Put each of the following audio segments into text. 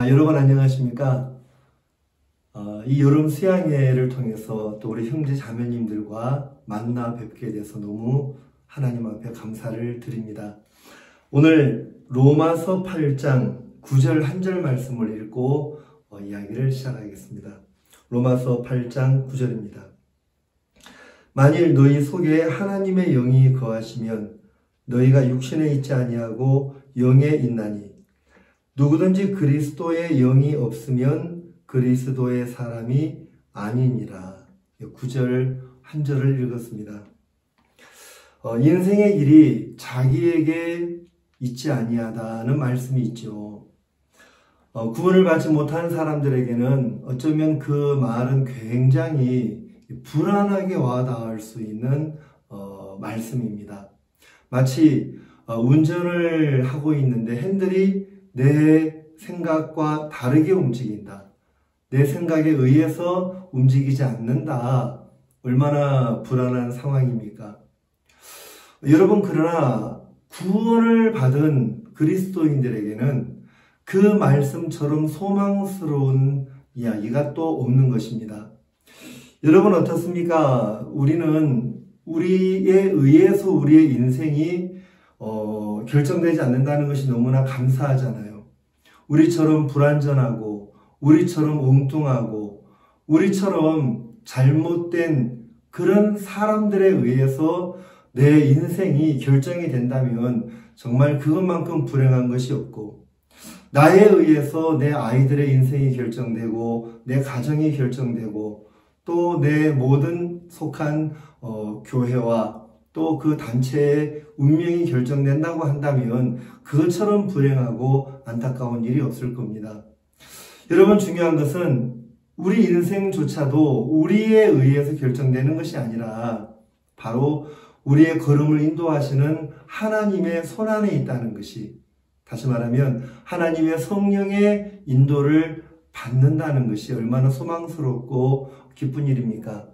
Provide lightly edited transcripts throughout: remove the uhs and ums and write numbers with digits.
여러분 안녕하십니까? 이 여름 수양회를 통해서 또 우리 형제 자매님들과 만나 뵙게 돼서 너무 하나님 앞에 감사를 드립니다. 오늘 로마서 8장 9절 한 절 말씀을 읽고 이야기를 시작하겠습니다. 로마서 8장 9절입니다. 만일 너희 속에 하나님의 영이 거하시면 너희가 육신에 있지 아니하고 영에 있나니 누구든지 그리스도의 영이 없으면 그리스도의 사람이 아니니라. 9절 한 절을 읽었습니다. 인생의 길이 자기에게 있지 아니하다는 말씀이 있죠. 구원을 받지 못한 사람들에게는 어쩌면 그 말은 굉장히 불안하게 와닿을 수 있는 말씀입니다. 마치 운전을 하고 있는데 핸들이 내 생각과 다르게 움직인다. 내 생각에 의해서 움직이지 않는다. 얼마나 불안한 상황입니까? 여러분, 그러나 구원을 받은 그리스도인들에게는 그 말씀처럼 소망스러운 이야기가 또 없는 것입니다. 여러분 어떻습니까? 우리는 우리에 의해서 우리의 인생이 결정되지 않는다는 것이 너무나 감사하잖아요. 우리처럼 불완전하고 우리처럼 엉뚱하고 우리처럼 잘못된 그런 사람들에 의해서 내 인생이 결정이 된다면 정말 그것만큼 불행한 것이 없고, 나에 의해서 내 아이들의 인생이 결정되고 내 가정이 결정되고 또 내 모든 속한 교회와 또 그 단체의 운명이 결정된다고 한다면 그것처럼 불행하고 안타까운 일이 없을 겁니다. 여러분, 중요한 것은 우리 인생조차도 우리에 의해서 결정되는 것이 아니라 바로 우리의 걸음을 인도하시는 하나님의 손안에 있다는 것이, 다시 말하면 하나님의 성령의 인도를 받는다는 것이 얼마나 소망스럽고 기쁜 일입니까?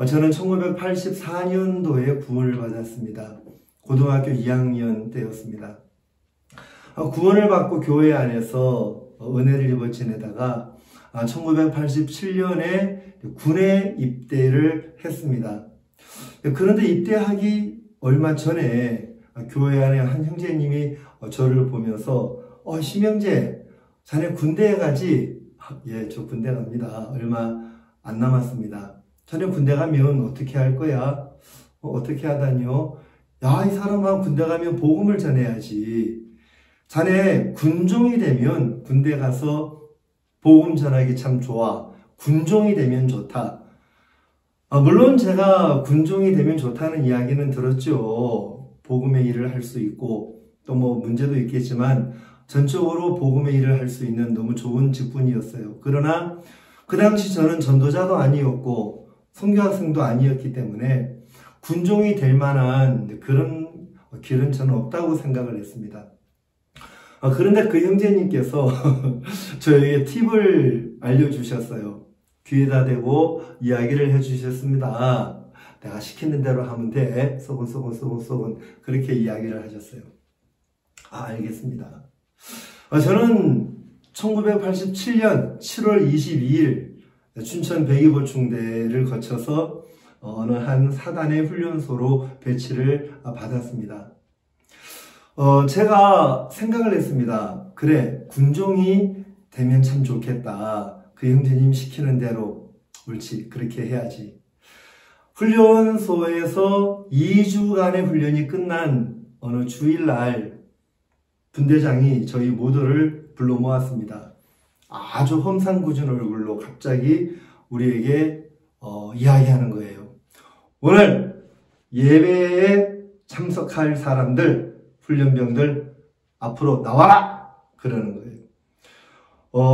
저는 1984년도에 구원을 받았습니다. 고등학교 2학년 때였습니다. 구원을 받고 교회 안에서 은혜를 입어 지내다가 1987년에 군에 입대를 했습니다. 그런데 입대하기 얼마 전에 교회 안에 한 형제님이 저를 보면서 심형제, 자네 군대에 가지? 예, 저 군대 갑니다. 얼마 안 남았습니다. 자네 군대 가면 어떻게 할 거야? 어떻게 하다니요? 야, 이 사람아, 군대 가면 복음을 전해야지. 자네 군종이 되면 군대 가서 복음 전하기 참 좋아. 군종이 되면 좋다. 물론 제가 군종이 되면 좋다는 이야기는 들었죠. 복음의 일을 할 수 있고 또 뭐 문제도 있겠지만 전적으로 복음의 일을 할 수 있는 너무 좋은 직분이었어요. 그러나 그 당시 저는 전도자도 아니었고 선교학생도 아니었기 때문에 군종이 될 만한 그런 길은 저는 없다고 생각을 했습니다. 그런데 그 형제님께서 저에게 팁을 알려주셨어요. 귀에다 대고 이야기를 해주셨습니다. 내가 시키는 대로 하면 돼. 소곤 그렇게 이야기를 하셨어요. 알겠습니다. 저는 1987년 7월 22일 춘천 백이보충대를 거쳐서 어느 한 사단의 훈련소로 배치를 받았습니다. 제가 생각을 했습니다. 그래, 군종이 되면 참 좋겠다. 그 형제님 시키는 대로 옳지, 그렇게 해야지. 훈련소에서 2주간의 훈련이 끝난 어느 주일날 분대장이 저희 모두를 불러 모았습니다. 아주 험상궂은 얼굴로 갑자기 우리에게 이야기하는 거예요. 오늘 예배에 참석할 사람들, 훈련병들 앞으로 나와라! 그러는 거예요.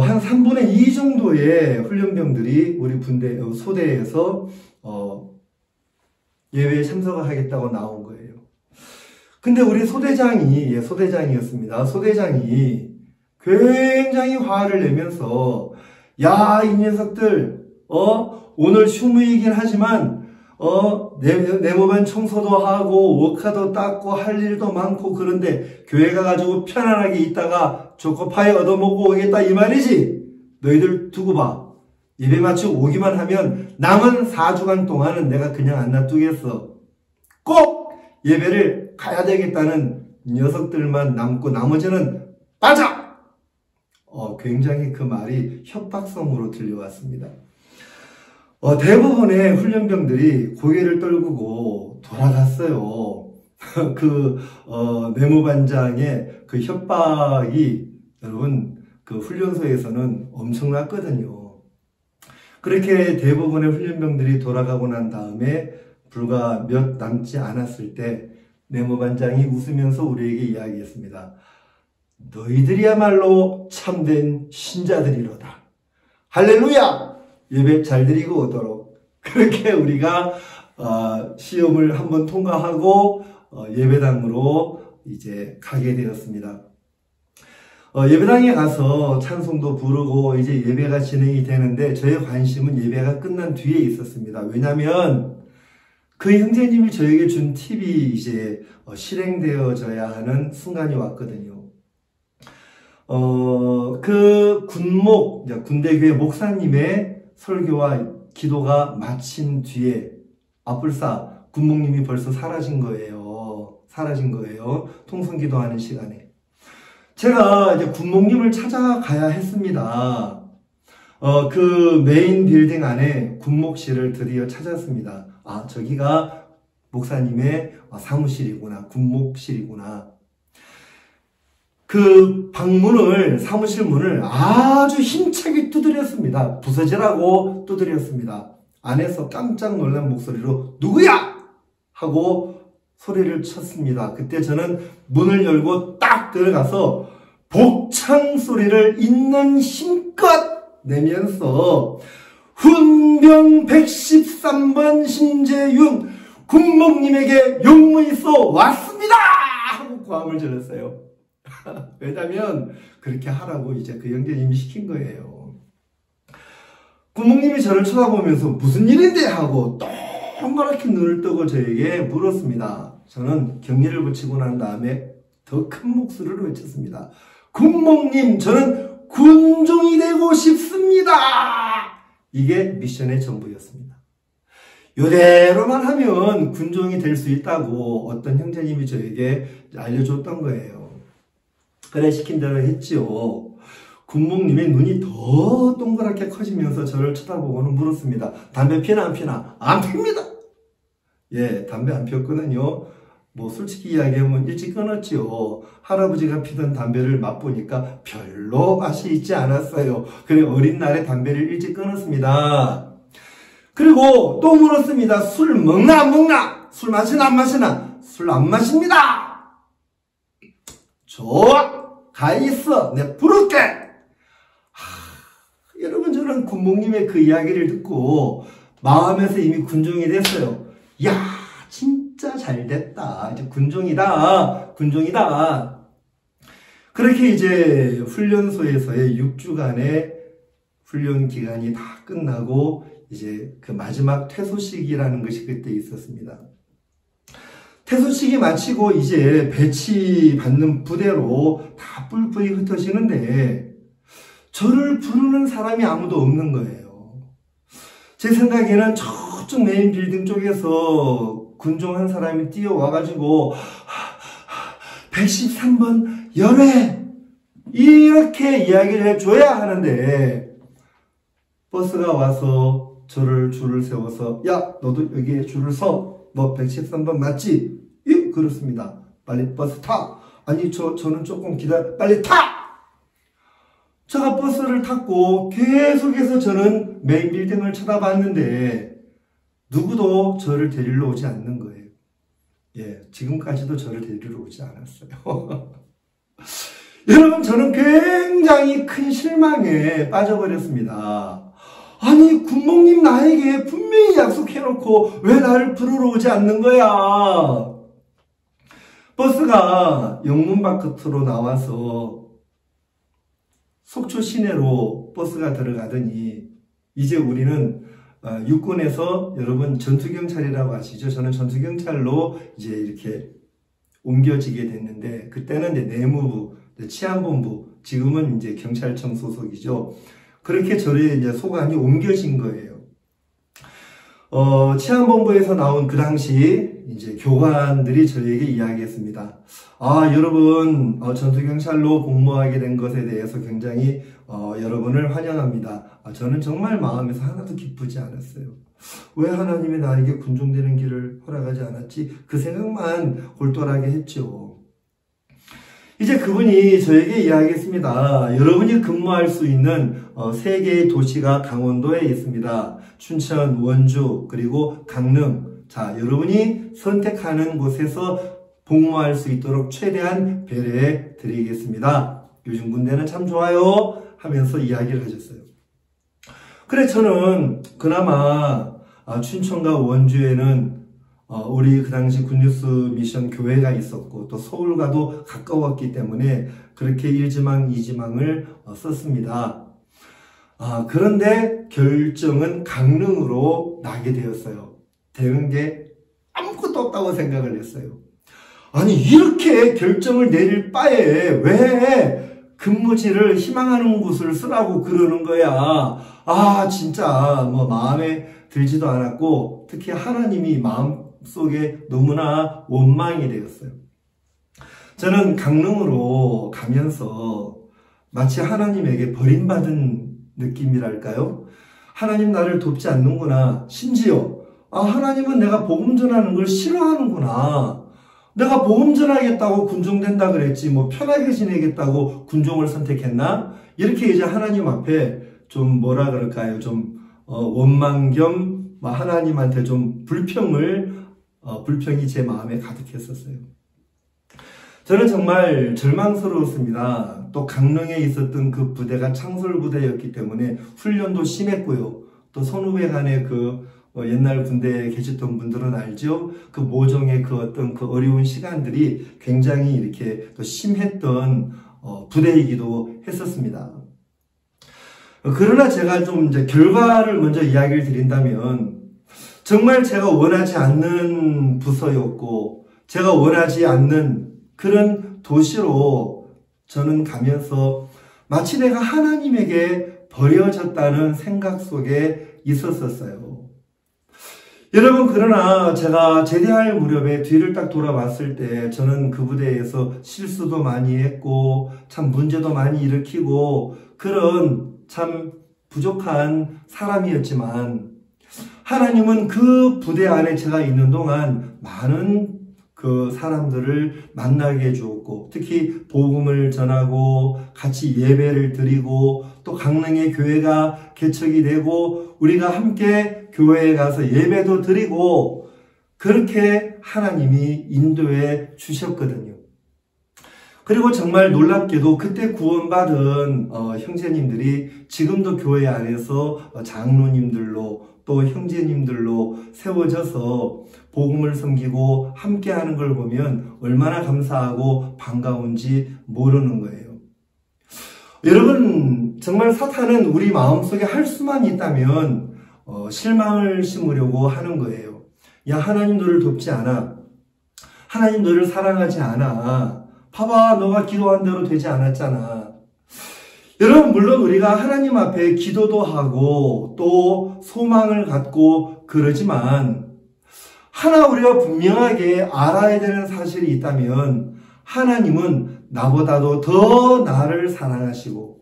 한 3분의 2 정도의 훈련병들이 우리 소대에서 예배에 참석을 하겠다고 나온 거예요. 근데 우리 소대장이었습니다. 소대장이 굉장히 화를 내면서, 야, 이 녀석들, 오늘 휴무이긴 하지만 네모반 청소도 하고, 워카도 닦고, 할 일도 많고, 그런데 교회 가가지고 편안하게 있다가 초코파이 얻어먹고 오겠다, 이 말이지? 너희들 두고 봐. 예배 마치고 오기만 하면 남은 4주간 동안은 내가 그냥 안 놔두겠어. 꼭 예배를 가야 되겠다는 녀석들만 남고 나머지는 빠져! 굉장히 그 말이 협박성으로 들려왔습니다. 대부분의 훈련병들이 고개를 떨구고 돌아갔어요. 내무반장의 그 협박이 여러분, 그 훈련소에서는 엄청났거든요. 그렇게 대부분의 훈련병들이 돌아가고 난 다음에 불과 몇 남지 않았을 때 내무반장이 웃으면서 우리에게 이야기했습니다. 너희들이야말로 참된 신자들이로다. 할렐루야! 예배 잘 드리고 오도록. 그렇게 우리가 시험을 한번 통과하고 예배당으로 이제 가게 되었습니다. 예배당에 가서 찬송도 부르고 이제 예배가 진행이 되는데 저의 관심은 예배가 끝난 뒤에 있었습니다. 왜냐하면 그 형제님이 저에게 준 팁이 이제 실행되어져야 하는 순간이 왔거든요. 그 군대교회 목사님의 설교와 기도가 마친 뒤에 불사 군목님이 벌써 사라진 거예요. 통성기도하는 시간에. 제가 이제 군목님을 찾아가야 했습니다. 그 메인 빌딩 안에 군목실을 드디어 찾았습니다. 저기가 목사님의 사무실이구나, 군목실이구나. 그 방문을, 사무실 문을 아주 힘차게 두드렸습니다. 부서지라고 두드렸습니다. 안에서 깜짝 놀란 목소리로 누구야? 하고 소리를 쳤습니다. 그때 저는 문을 열고 딱 들어가서 복창 소리를 있는 힘껏 내면서 훈병 113번 신재윤 군목님에게 용무있어 왔습니다! 하고 고함을 질렀어요. 왜냐면 그렇게 하라고 이제 그 형제님이 시킨 거예요. 군목님이 저를 쳐다보면서 무슨 일인데? 하고 동그랗게 눈을 뜨고 저에게 물었습니다. 저는 경리를 붙이고 난 다음에 더 큰 목소리로 외쳤습니다. 군목님, 저는 군종이 되고 싶습니다. 이게 미션의 전부였습니다. 이대로만 하면 군종이 될 수 있다고 어떤 형제님이 저에게 알려줬던 거예요. 그래, 시킨 대로 했지요. 군목님의 눈이 더 동그랗게 커지면서 저를 쳐다보고는 물었습니다. 담배 피나 안 피나? 안 핍니다. 예, 담배 안 피웠거든요. 솔직히 이야기하면 일찍 끊었지요. 할아버지가 피던 담배를 맛보니까 별로 맛이 있지 않았어요. 그래, 어린 날에 담배를 일찍 끊었습니다. 그리고 또 물었습니다. 술 먹나 안 먹나? 술 마시나 안 마시나? 술 안 마십니다. 좋아, 가 있어. 내 부를게. 여러분, 저는 군목님의 그 이야기를 듣고 마음에서 이미 군종이 됐어요. 야, 진짜 잘 됐다. 이제 군종이다. 그렇게 이제 훈련소에서의 6주간의 훈련 기간이 다 끝나고 이제 그 마지막 퇴소식이라는 것이 그때 있었습니다. 퇴소식이 마치고 이제 배치받는 부대로 다 뿔뿔이 흩어지는데 저를 부르는 사람이 아무도 없는 거예요. 제 생각에는 저쪽 메인 빌딩 쪽에서 군종 한 사람이 뛰어와가지고 113번 연회 이렇게 이야기를 해줘야 하는데 버스가 와서 저를 줄을 세워서 야, 너도 여기에 줄을 서. 너 113번 맞지? 예, 그렇습니다. 빨리 버스 타. 아니, 저는 조금 기다려. 빨리 타! 제가 버스를 탔고 계속해서 저는 메인 빌딩을 쳐다봤는데 누구도 저를 데리러 오지 않는 거예요. 예, 지금까지도 저를 데리러 오지 않았어요. 여러분, 저는 굉장히 큰 실망에 빠져버렸습니다. 아니, 군목님 나에게 분명히 약속해놓고 왜 나를 부르러 오지 않는 거야? 버스가 영문 바깥으로 나와서 속초 시내로 버스가 들어가더니 이제 우리는 육군에서 여러분 전투경찰이라고 아시죠? 저는 전투경찰로 이제 이렇게 옮겨지게 됐는데, 그때는 이제 내무부, 치안본부, 지금은 이제 경찰청 소속이죠. 그렇게 저를 이제 소관이 옮겨진 거예요. 치안본부에서 나온 그 당시 이제 교관들이 저에게 이야기했습니다. 여러분, 전투경찰로 복무하게 된 것에 대해서 굉장히, 여러분을 환영합니다. 저는 정말 마음에서 하나도 기쁘지 않았어요. 왜 하나님이 나에게 군종되는 길을 허락하지 않았지? 그 생각만 골똘하게 했죠. 이제 그분이 저에게 이야기했습니다. 여러분이 근무할 수 있는 3개의 도시가 강원도에 있습니다. 춘천, 원주, 그리고 강릉. 자, 여러분이 선택하는 곳에서 복무할 수 있도록 최대한 배려해 드리겠습니다. 요즘 군대는 참 좋아요 하면서 이야기를 하셨어요. 그래, 저는 그나마 춘천과 원주에는 우리 그 당시 굿뉴스 미션 교회가 있었고 또 서울과도 가까웠기 때문에 그렇게 1지망, 2지망을 썼습니다. 그런데 결정은 강릉으로 나게 되었어요. 되는 게 아무것도 없다고 생각을 했어요. 아니, 이렇게 결정을 내릴 바에 왜 근무지를 희망하는 곳을 쓰라고 그러는 거야. 진짜 뭐 마음에 들지도 않았고, 특히 하나님이 마음속에 너무나 원망이 되었어요. 저는 강릉으로 가면서 마치 하나님에게 버림받은 느낌이랄까요? 하나님 나를 돕지 않는구나. 심지어 하나님은 내가 복음 전하는 걸 싫어하는구나. 내가 복음 전하겠다고 군종된다 그랬지 뭐 편하게 지내겠다고 군종을 선택했나? 이렇게 이제 하나님 앞에 좀 뭐라 그럴까요? 좀 원망 겸 하나님한테 좀 불평이 제 마음에 가득했었어요. 저는 정말 절망스러웠습니다. 또 강릉에 있었던 그 부대가 창설부대였기 때문에 훈련도 심했고요. 또 선후배 간의 그 옛날 군대에 계셨던 분들은 알죠? 그 모종의 그 어떤 그 어려운 시간들이 굉장히 이렇게 또 심했던 부대이기도 했었습니다. 그러나 제가 좀 이제 결과를 먼저 이야기를 드린다면, 정말 제가 원하지 않는 부서였고 제가 원하지 않는 그런 도시로 저는 가면서 마치 내가 하나님에게 버려졌다는 생각 속에 있었어요. 여러분, 그러나 제가 제대할 무렵에 뒤를 딱 돌아봤을 때 저는 그 부대에서 실수도 많이 했고 참 문제도 많이 일으키고 그런 참 부족한 사람이었지만, 하나님은 그 부대 안에 제가 있는 동안 많은 그 사람들을 만나게 해주었고, 특히 복음을 전하고 같이 예배를 드리고 또 강릉의 교회가 개척이 되고 우리가 함께 교회에 가서 예배도 드리고 그렇게 하나님이 인도해 주셨거든요. 그리고 정말 놀랍게도 그때 구원받은 형제님들이 지금도 교회 안에서 장로님들로 또 형제님들로 세워져서 복음을 섬기고 함께하는 걸 보면 얼마나 감사하고 반가운지 모르는 거예요. 여러분, 정말 사탄은 우리 마음속에 할 수만 있다면 실망을 심으려고 하는 거예요. 야, 하나님 너를 돕지 않아. 하나님 너를 사랑하지 않아. 봐봐, 너가 기도한 대로 되지 않았잖아. 여러분, 물론 우리가 하나님 앞에 기도도 하고 또 소망을 갖고 그러지만, 하나 우리가 분명하게 알아야 되는 사실이 있다면 하나님은 나보다도 더 나를 사랑하시고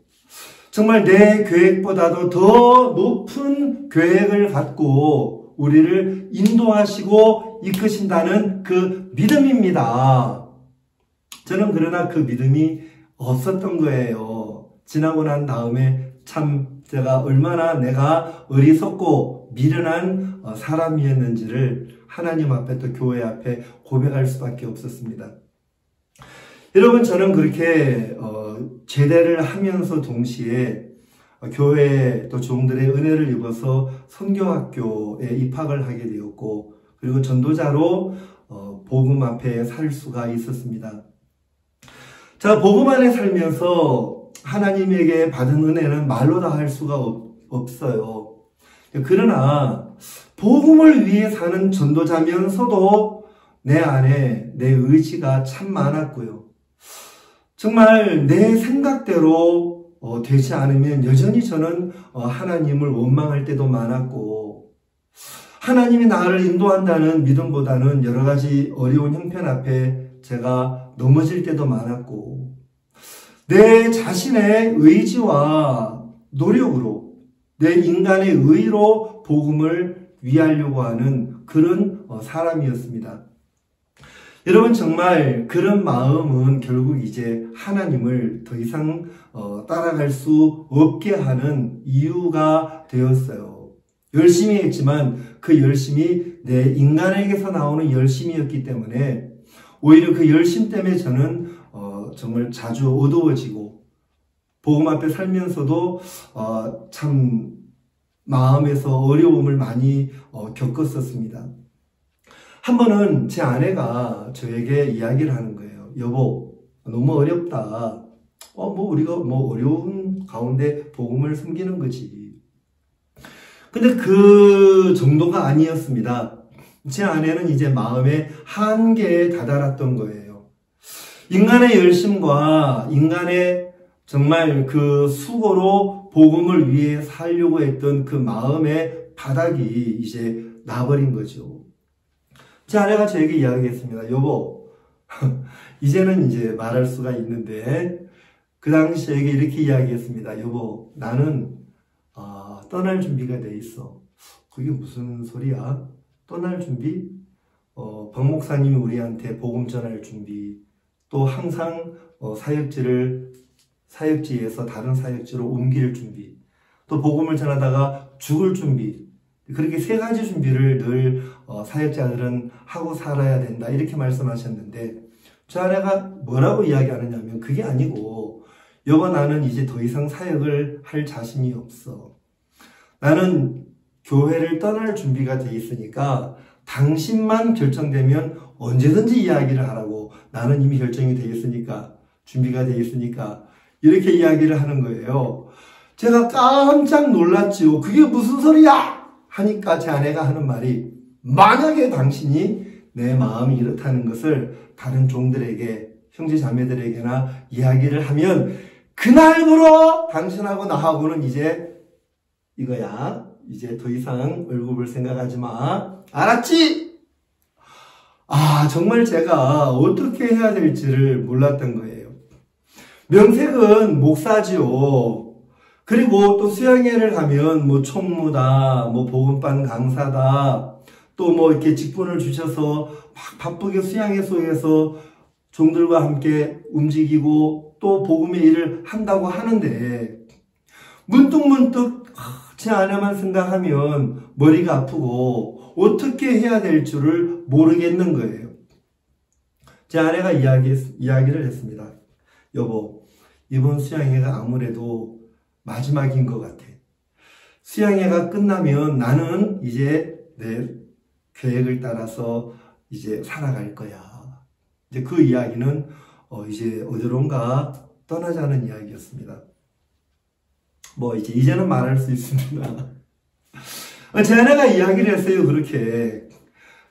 정말 내 계획보다도 더 높은 계획을 갖고 우리를 인도하시고 이끄신다는 그 믿음입니다. 저는 그러나 그 믿음이 없었던 거예요. 지나고 난 다음에 참 제가 얼마나 내가 어리석고 미련한 사람이었는지를 하나님 앞에 또 교회 앞에 고백할 수밖에 없었습니다. 여러분, 저는 그렇게 제대를 하면서 동시에 교회 또 종들의 은혜를 입어서 선교학교에 입학을 하게 되었고, 그리고 전도자로 복음 앞에 살 수가 있었습니다. 자, 복음 안에 살면서 하나님에게 받은 은혜는 말로 다 할 수가 없어요. 그러나 복음을 위해 사는 전도자면서도 내 안에 내 의지가 참 많았고요. 정말 내 생각대로 되지 않으면 여전히 저는 하나님을 원망할 때도 많았고, 하나님이 나를 인도한다는 믿음보다는 여러 가지 어려운 형편 앞에 제가 넘어질 때도 많았고, 내 자신의 의지와 노력으로, 내 인간의 의로 복음을 위하려고 하는 그런 사람이었습니다. 여러분, 정말 그런 마음은 결국 이제 하나님을 더 이상 따라갈 수 없게 하는 이유가 되었어요. 열심히 했지만 그 열심이 내 인간에게서 나오는 열심이었기 때문에 오히려 그 열심 때문에 저는 정말 자주 어두워지고, 복음 앞에 살면서도 참 마음에서 어려움을 많이 겪었었습니다. 한 번은 제 아내가 저에게 이야기를 하는 거예요. 여보, 너무 어렵다. 우리가 어려운 가운데 복음을 숨기는 거지. 근데 그 정도가 아니었습니다. 제 아내는 이제 마음의 한계에 다다랐던 거예요. 인간의 열심과 인간의 정말 그 수고로 복음을 위해 살려고 했던 그 마음의 바닥이 이제 나버린 거죠. 제 아내가 저에게 이야기했습니다. 여보, 이제는 이제 말할 수가 있는데, 그 당시 저에게 이렇게 이야기했습니다. 여보, 나는 떠날 준비가 돼 있어. 그게 무슨 소리야? 떠날 준비? 박 목사님이 우리한테 복음 전할 준비, 또 항상 사역지에서 다른 사역지로 옮길 준비, 또 복음을 전하다가 죽을 준비, 그렇게 세 가지 준비를 늘 사역자들은 하고 살아야 된다, 이렇게 말씀하셨는데, 저 아내가 뭐라고 이야기하느냐면, 그게 아니고, 여보, 나는 이제 더 이상 사역을 할 자신이 없어. 나는 교회를 떠날 준비가 돼 있으니까 당신만 결정되면 언제든지 이야기를 하라고. 나는 이미 결정이 돼 있으니까, 준비가 돼 있으니까, 이렇게 이야기를 하는 거예요. 제가 깜짝 놀랐지요. 그게 무슨 소리야? 하니까 제 아내가 하는 말이, 만약에 당신이 내 마음이 이렇다는 것을 다른 종들에게, 형제 자매들에게나 이야기를 하면 그날부로 당신하고 나하고는 이제 이거야. 이제 더 이상 얼굴 볼 생각하지 마. 알았지? 정말 제가 어떻게 해야 될지를 몰랐던 거예요. 명색은 목사지요. 그리고 또 수양회를 가면 총무다, 복음반 강사다, 또 이렇게 직분을 주셔서 막 바쁘게 수양회소에서 종들과 함께 움직이고 또 복음의 일을 한다고 하는데, 문득문득 제 아내만 생각하면 머리가 아프고 어떻게 해야 될 줄을 모르겠는 거예요. 제 아내가 이야기를 했습니다. 여보, 이번 수양회가 아무래도 마지막인 것 같아. 수양회가 끝나면 나는 이제 내 계획을 따라서 이제 살아갈 거야. 이제 그 이야기는 이제 어디론가 떠나자는 이야기였습니다. 이제는 말할 수 있습니다. 제 아내가 이야기를 했어요, 그렇게.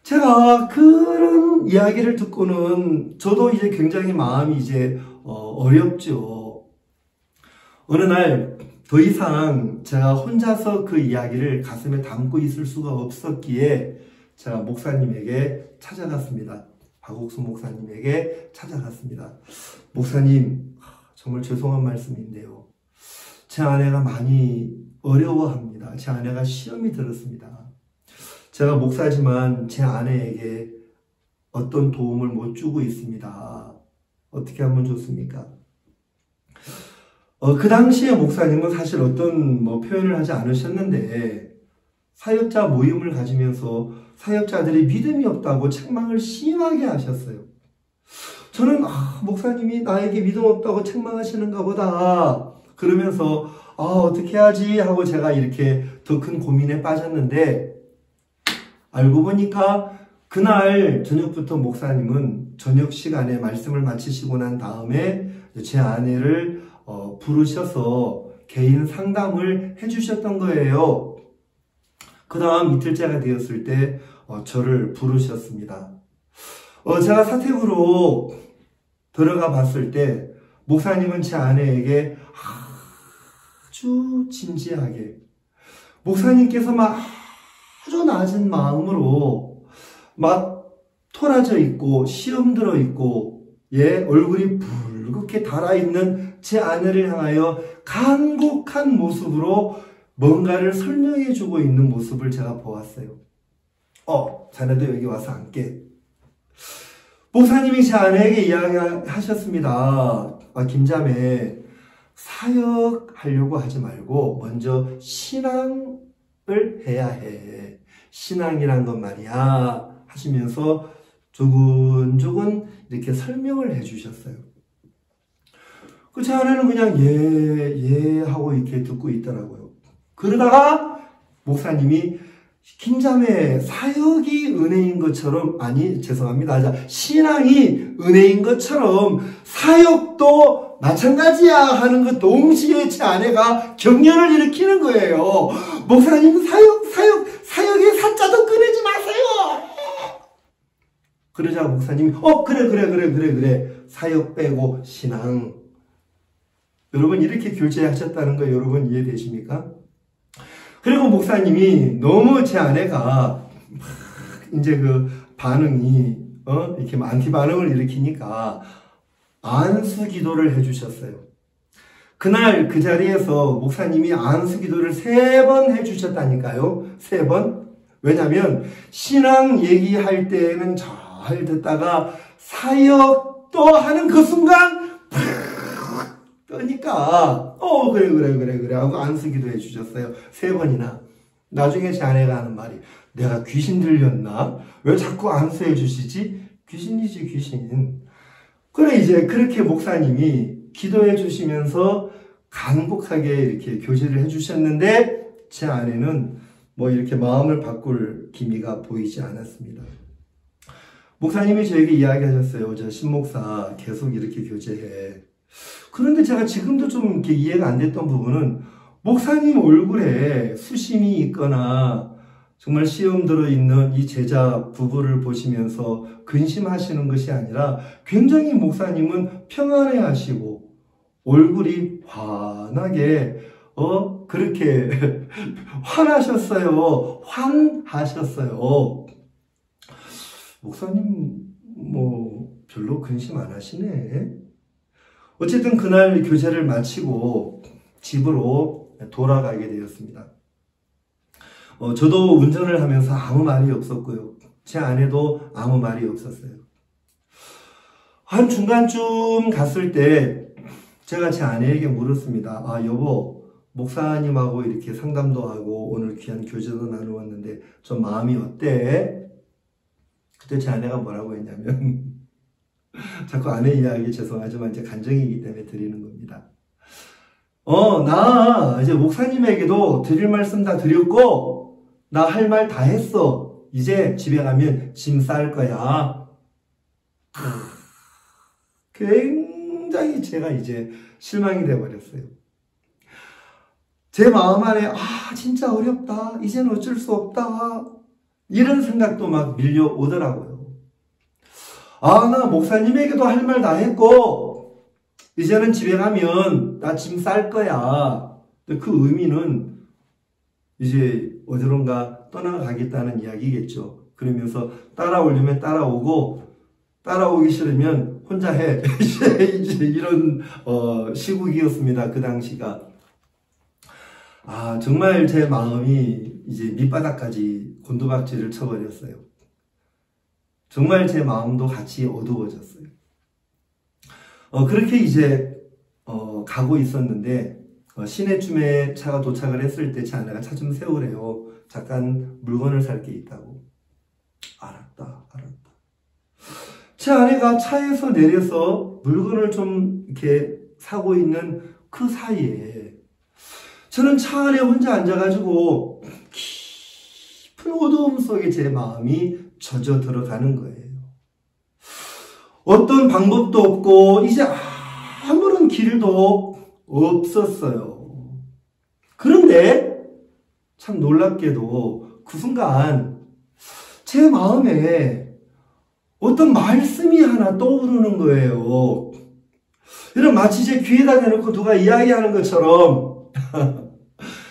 제가 그런 이야기를 듣고는 저도 이제 굉장히 마음이 이제 어렵죠. 어느 날 더 이상 제가 혼자서 그 이야기를 가슴에 담고 있을 수가 없었기에 제가 목사님에게 찾아갔습니다. 박옥수 목사님에게 찾아갔습니다. 목사님, 정말 죄송한 말씀인데요. 제 아내가 많이 어려워합니다. 제 아내가 시험이 들었습니다. 제가 목사지만 제 아내에게 어떤 도움을 못 주고 있습니다. 어떻게 하면 좋습니까? 그 당시에 목사님은 사실 어떤 표현을 하지 않으셨는데, 사역자 모임을 가지면서 사역자들이 믿음이 없다고 책망을 심하게 하셨어요. 저는 목사님이 나에게 믿음 없다고 책망하시는가 보다 그러면서 어떻게 하지 하고 제가 이렇게 더 큰 고민에 빠졌는데, 알고 보니까 그날 저녁부터 목사님은 저녁 시간에 말씀을 마치시고 난 다음에 제 아내를 부르셔서 개인 상담을 해주셨던 거예요. 그 다음 이틀째가 되었을 때 저를 부르셨습니다. 제가 사택으로 들어가 봤을 때 목사님은 제 아내에게 아주 진지하게, 목사님께서 막 아주 낮은 마음으로 막 토라져 있고 시험 들어 있고 얼굴이 붉게 달아있는 제 아내를 향하여 간곡한 모습으로 뭔가를 설명해 주고 있는 모습을 제가 보았어요. 자네도 여기 와서 앉게. 목사님이 제 아내에게 이야기하셨습니다. 김자매, 사역하려고 하지 말고 먼저 신앙을 해야 해. 신앙이란 건 말이야. 하시면서 조근조근 이렇게 설명을 해 주셨어요. 제 아내는 그냥 예 하고 이렇게 듣고 있더라고요. 그러다가 목사님이 김자매, 사역이 은혜인 것처럼, 죄송합니다. 신앙이 은혜인 것처럼 사역도 마찬가지야 하는 것 동시에 제 아내가 격려를 일으키는 거예요. 목사님, 사역의 사자도 꺼내지 마세요. 그러자 목사님이, 그래. 사역 빼고 신앙. 여러분, 이렇게 교제하셨다는 거 여러분 이해되십니까? 그리고 목사님이 너무 제 아내가 이제 그 반응이 이렇게 안티 반응을 일으키니까 안수 기도를 해주셨어요. 그날 그 자리에서 목사님이 안수 기도를 3번 해주셨다니까요. 3번. 왜냐하면 신앙 얘기할 때는 잘 듣다가 사역도 하는 그 순간 그러니까 그래 하고 안수 기도해 주셨어요. 3번이나. 나중에 제 아내가 하는 말이, 내가 귀신 들렸나? 왜 자꾸 안수해 주시지? 귀신이지 귀신. 그래, 이제 그렇게 목사님이 기도해 주시면서 간곡하게 이렇게 교제를 해 주셨는데 제 아내는 뭐 이렇게 마음을 바꿀 기미가 보이지 않았습니다. 목사님이 저에게 이야기하셨어요. 저 신목사 계속 이렇게 교제해. 그런데 제가 지금도 좀 이렇게 이해가 안 됐던 부분은, 목사님 얼굴에 수심이 있거나 정말 시험 들어있는 이 제자 부부를 보시면서 근심하시는 것이 아니라 굉장히 목사님은 평안해 하시고 얼굴이 환하게 그렇게 환하셨어요. 목사님 뭐 별로 근심 안 하시네. 어쨌든 그날 교제를 마치고 집으로 돌아가게 되었습니다. 저도 운전을 하면서 아무 말이 없었고요. 제 아내도 아무 말이 없었어요. 한 중간쯤 갔을 때 제가 제 아내에게 물었습니다. 여보, 목사님하고 이렇게 상담도 하고 오늘 귀한 교제도 나누었는데 좀 마음이 어때? 그때 제 아내가 뭐라고 했냐면 자꾸 아내 이야기 죄송하지만 이제 간증이기 때문에 드리는 겁니다. 나 이제 목사님에게도 드릴 말씀 다 드렸고 나 할 말 다 했어. 이제 집에 가면 짐 쌀 거야. 굉장히 제가 이제 실망이 돼버렸어요. 제 마음 안에 진짜 어렵다. 이제는 어쩔 수 없다. 이런 생각도 막 밀려오더라고요. 나 목사님에게도 할 말 다 했고 이제는 집에 가면 나 짐 쌀 거야. 그 의미는 이제 어디론가 떠나가겠다는 이야기겠죠. 그러면서 따라오려면 따라오고 따라오기 싫으면 혼자 해. 이제 이런 시국이었습니다. 그 당시가. 정말 제 마음이 이제 밑바닥까지 곤두박질을 쳐버렸어요. 정말 제 마음도 같이 어두워졌어요. 그렇게 이제 가고 있었는데 시내쯤에 차가 도착을 했을 때 제 아내가 차 좀 세우래요. 잠깐 물건을 살 게 있다고. 알았다. 제 아내가 차에서 내려서 물건을 좀 이렇게 사고 있는 그 사이에 저는 차 안에 혼자 앉아가지고 깊은 어두움 속에 제 마음이 젖어 들어가는 거예요. 어떤 방법도 없고 이제 아무런 길도 없었어요. 그런데 참 놀랍게도 그 순간 제 마음에 어떤 말씀이 하나 떠오르는 거예요. 이런 마치 제 귀에다 대놓고 누가 이야기하는 것처럼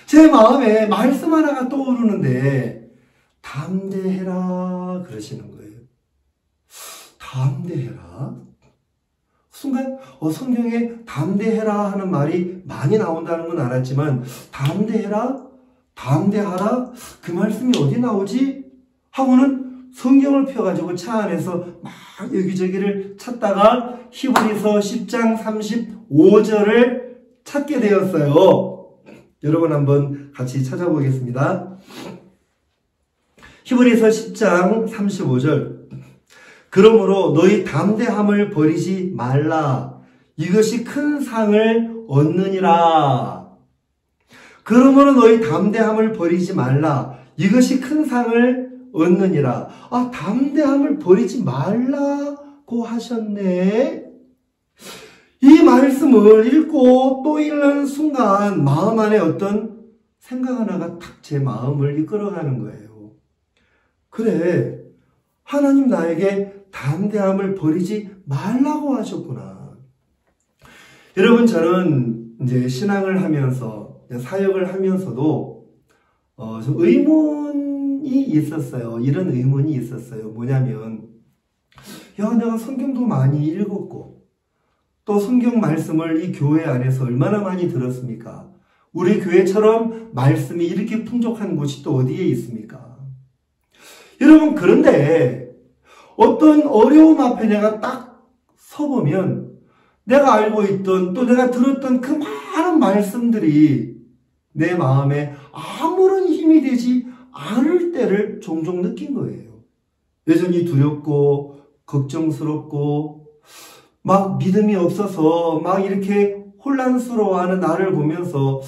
제 마음에 말씀 하나가 떠오르는데 담대해라 그러시는 거예요. 담대해라? 순간 성경에 담대해라 하는 말이 많이 나온다는 건 알았지만 담대해라? 담대하라? 그 말씀이 어디 나오지? 하고는 성경을 펴가지고 차 안에서 막 여기저기를 찾다가 히브리서 10장 35절을 찾게 되었어요. 여러분 한번 같이 찾아보겠습니다. 히브리서 10장 35절. 그러므로 너희 담대함을 버리지 말라. 이것이 큰 상을 얻느니라. 그러므로 너희 담대함을 버리지 말라. 이것이 큰 상을 얻느니라. 아, 담대함을 버리지 말라고 하셨네. 이 말씀을 읽고 또 읽는 순간 마음 안에 어떤 생각 하나가 탁 제 마음을 이끌어가는 거예요. 그래, 하나님 나에게 담대함을 버리지 말라고 하셨구나. 여러분, 저는 이제 신앙을 하면서, 사역을 하면서도, 좀 의문이 있었어요. 이런 의문이 있었어요. 뭐냐면, 내가 성경도 많이 읽었고, 또 성경 말씀을 이 교회 안에서 얼마나 많이 들었습니까? 우리 교회처럼 말씀이 이렇게 풍족한 곳이 또 어디에 있습니까? 여러분, 그런데 어떤 어려움 앞에 내가 딱 서보면 내가 알고 있던 또 내가 들었던 그 많은 말씀들이 내 마음에 아무런 힘이 되지 않을 때를 종종 느낀 거예요. 여전히 두렵고 걱정스럽고 막 믿음이 없어서 막 이렇게 혼란스러워하는 나를 보면서